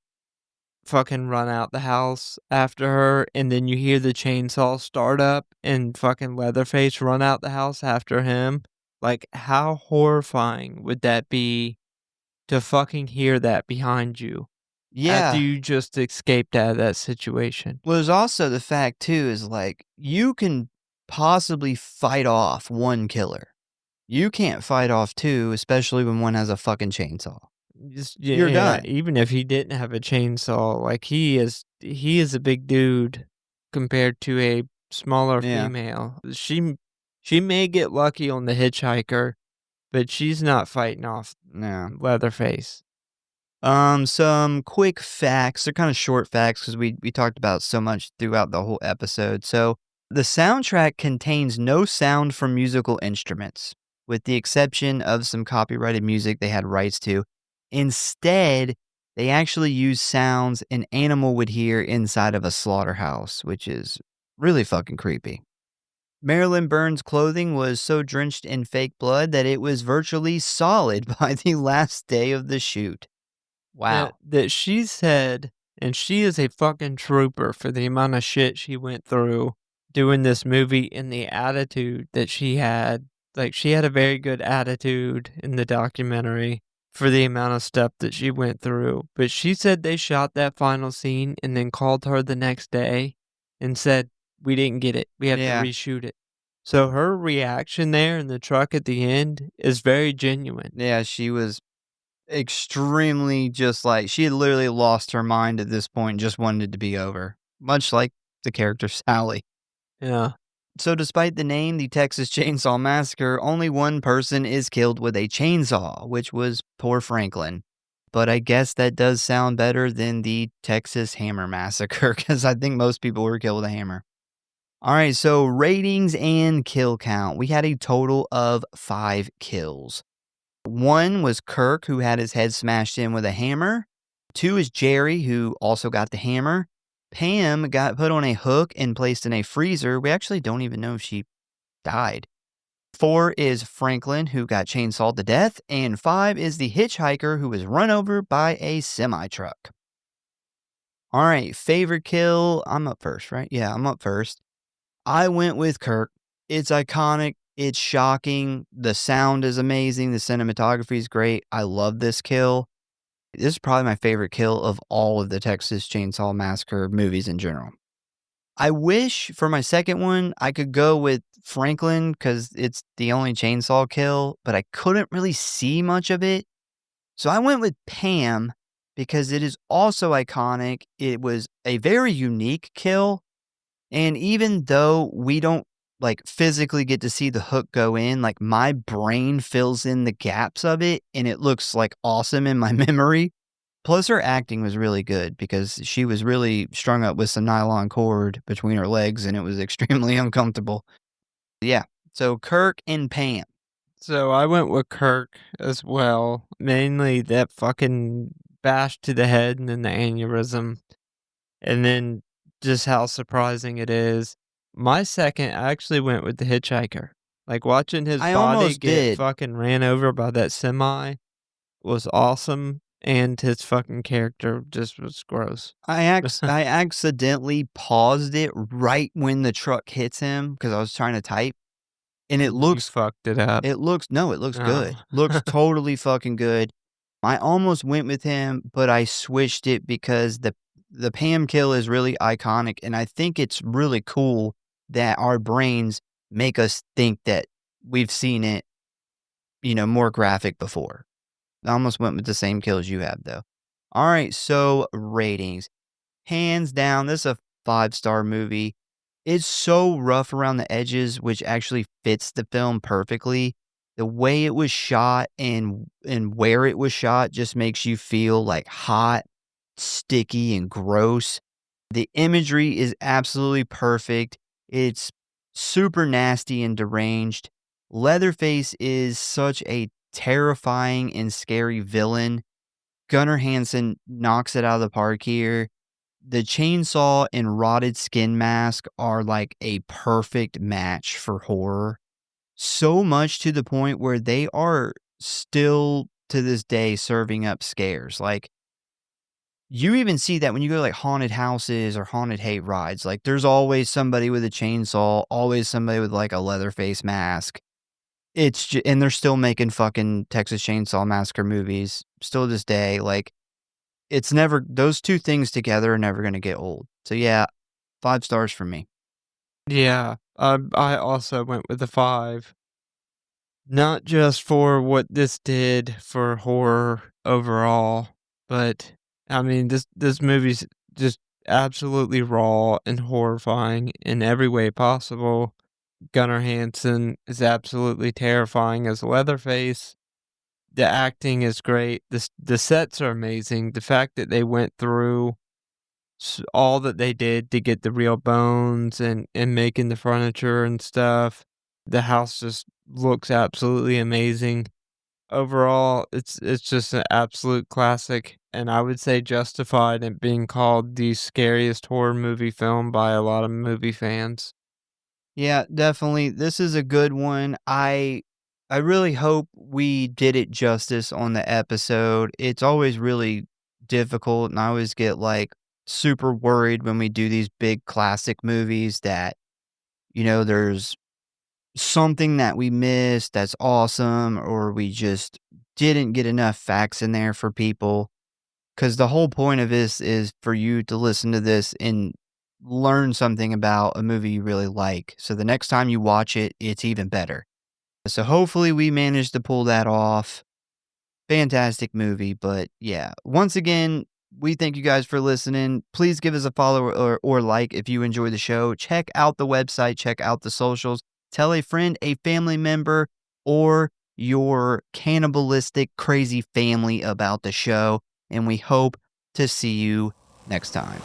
fucking run out the house after her, and then you hear the chainsaw start up and fucking Leatherface run out the house after him. Like, how horrifying would that be to fucking hear that behind you Yeah. after you just escaped out of that situation? Well, there's also the fact, too, is like, you can possibly fight off one killer. You can't fight off two, especially when one has a fucking chainsaw. You're done. Even if he didn't have a chainsaw, like, he is a big dude compared to a smaller Yeah. female. She may get lucky on the hitchhiker, but she's not fighting off No. Leatherface. Some quick facts. They're kind of short facts because we talked about so much throughout the whole episode. So the soundtrack contains no sound from musical instruments, with the exception of some copyrighted music they had rights to. Instead, they actually use sounds an animal would hear inside of a slaughterhouse, which is really fucking creepy. Marilyn Burns' clothing was so drenched in fake blood that it was virtually solid by the last day of the shoot. Wow. That she said, and she is a fucking trooper for the amount of shit she went through doing this movie and the attitude that she had. Like, she had a very good attitude in the documentary for the amount of stuff that she went through. But she said they shot that final scene and then called her the next day and said, we didn't get it. We have to Yeah. reshoot it. So her reaction there in the truck at the end is very genuine. Yeah, she was extremely just like she had literally lost her mind at this point and just wanted it to be over. Much like the character Sally. Yeah. So despite the name, the Texas Chainsaw Massacre, only one person is killed with a chainsaw, which was poor Franklin. But I guess that does sound better than the Texas Hammer Massacre, because I think most people were killed with a hammer. All right, so ratings and kill count. We had a total of 5 kills. 1 was Kirk, who had his head smashed in with a hammer. 2 is Jerry, who also got the hammer. Pam got put on a hook and placed in a freezer. We actually don't even know if she died. 4 is Franklin, who got chainsawed to death. And 5 is the hitchhiker, who was run over by a semi-truck. All right, favorite kill. I'm up first, right? Yeah, I'm up first. I went with Kirk. It's iconic. It's shocking. The sound is amazing. The cinematography is great. I love this kill. This is probably my favorite kill of all of the Texas Chainsaw Massacre movies in general. I wish for my second one, I could go with Franklin because it's the only chainsaw kill, but I couldn't really see much of it. So I went with Pam because it is also iconic. It was a very unique kill. And even though we don't like physically get to see the hook go in, like my brain fills in the gaps of it and it looks like awesome in my memory. Plus her acting was really good because she was really strung up with some nylon cord between her legs and it was extremely uncomfortable. Yeah. So Kirk and Pam. So I went with Kirk as well. Mainly that fucking bash to the head and then the aneurysm. And then just how surprising it is. My second, I actually went with the hitchhiker. Like watching his I body almost get did. fucking ran over by that semi was awesome. And his fucking character just was gross. I accidentally paused it right when the truck hits him because I was trying to type. And it You looks fucked it up. It looks good. Oh. Looks totally fucking good. I almost went with him, but I switched it because the Pam kill is really iconic, and I think it's really cool that our brains make us think that we've seen it, more graphic before. I almost went with the same kill as you have, though. All right, so ratings. Hands down, this is a 5-star movie. It's so rough around the edges, which actually fits the film perfectly. The way it was shot and where it was shot just makes you feel like hot, sticky, and gross. The imagery is absolutely perfect. It's super nasty and deranged. Leatherface is such a terrifying and scary villain. Gunnar Hansen knocks it out of the park here. The chainsaw and rotted skin mask are like a perfect match for horror. So much to the point where they are still to this day serving up scares. Like, you even see that when you go to like haunted houses or haunted hate rides. Like, there's always somebody with a chainsaw, always somebody with like a Leatherface mask. And they're still making fucking Texas Chainsaw Massacre movies still to this day. Like, it's never, those two things together are never going to get old. So yeah, 5 stars for me. Yeah, I also went with the 5. Not just for what this did for horror overall, but I mean this movie's just absolutely raw and horrifying in every way possible. Gunnar Hansen is absolutely terrifying as Leatherface. The acting is great. The sets are amazing. The fact that they went through all that they did to get the real bones and making the furniture and stuff. The house just looks absolutely amazing. Overall, it's just an absolute classic, and I would say justified in being called the scariest horror movie film by a lot of movie fans. Yeah, definitely. This is a good one. I really hope we did it justice on the episode. It's always really difficult, and I always get like super worried when we do these big classic movies that, there's something that we missed that's awesome, or we just didn't get enough facts in there for people. Because the whole point of this is for you to listen to this and learn something about a movie you really like. So the next time you watch it, it's even better. So hopefully we managed to pull that off. Fantastic movie, but yeah. Once again, we thank you guys for listening. Please give us a follow or like if you enjoy the show. Check out the website, check out the socials. Tell a friend, a family member, or your cannibalistic crazy family about the show. And we hope to see you next time.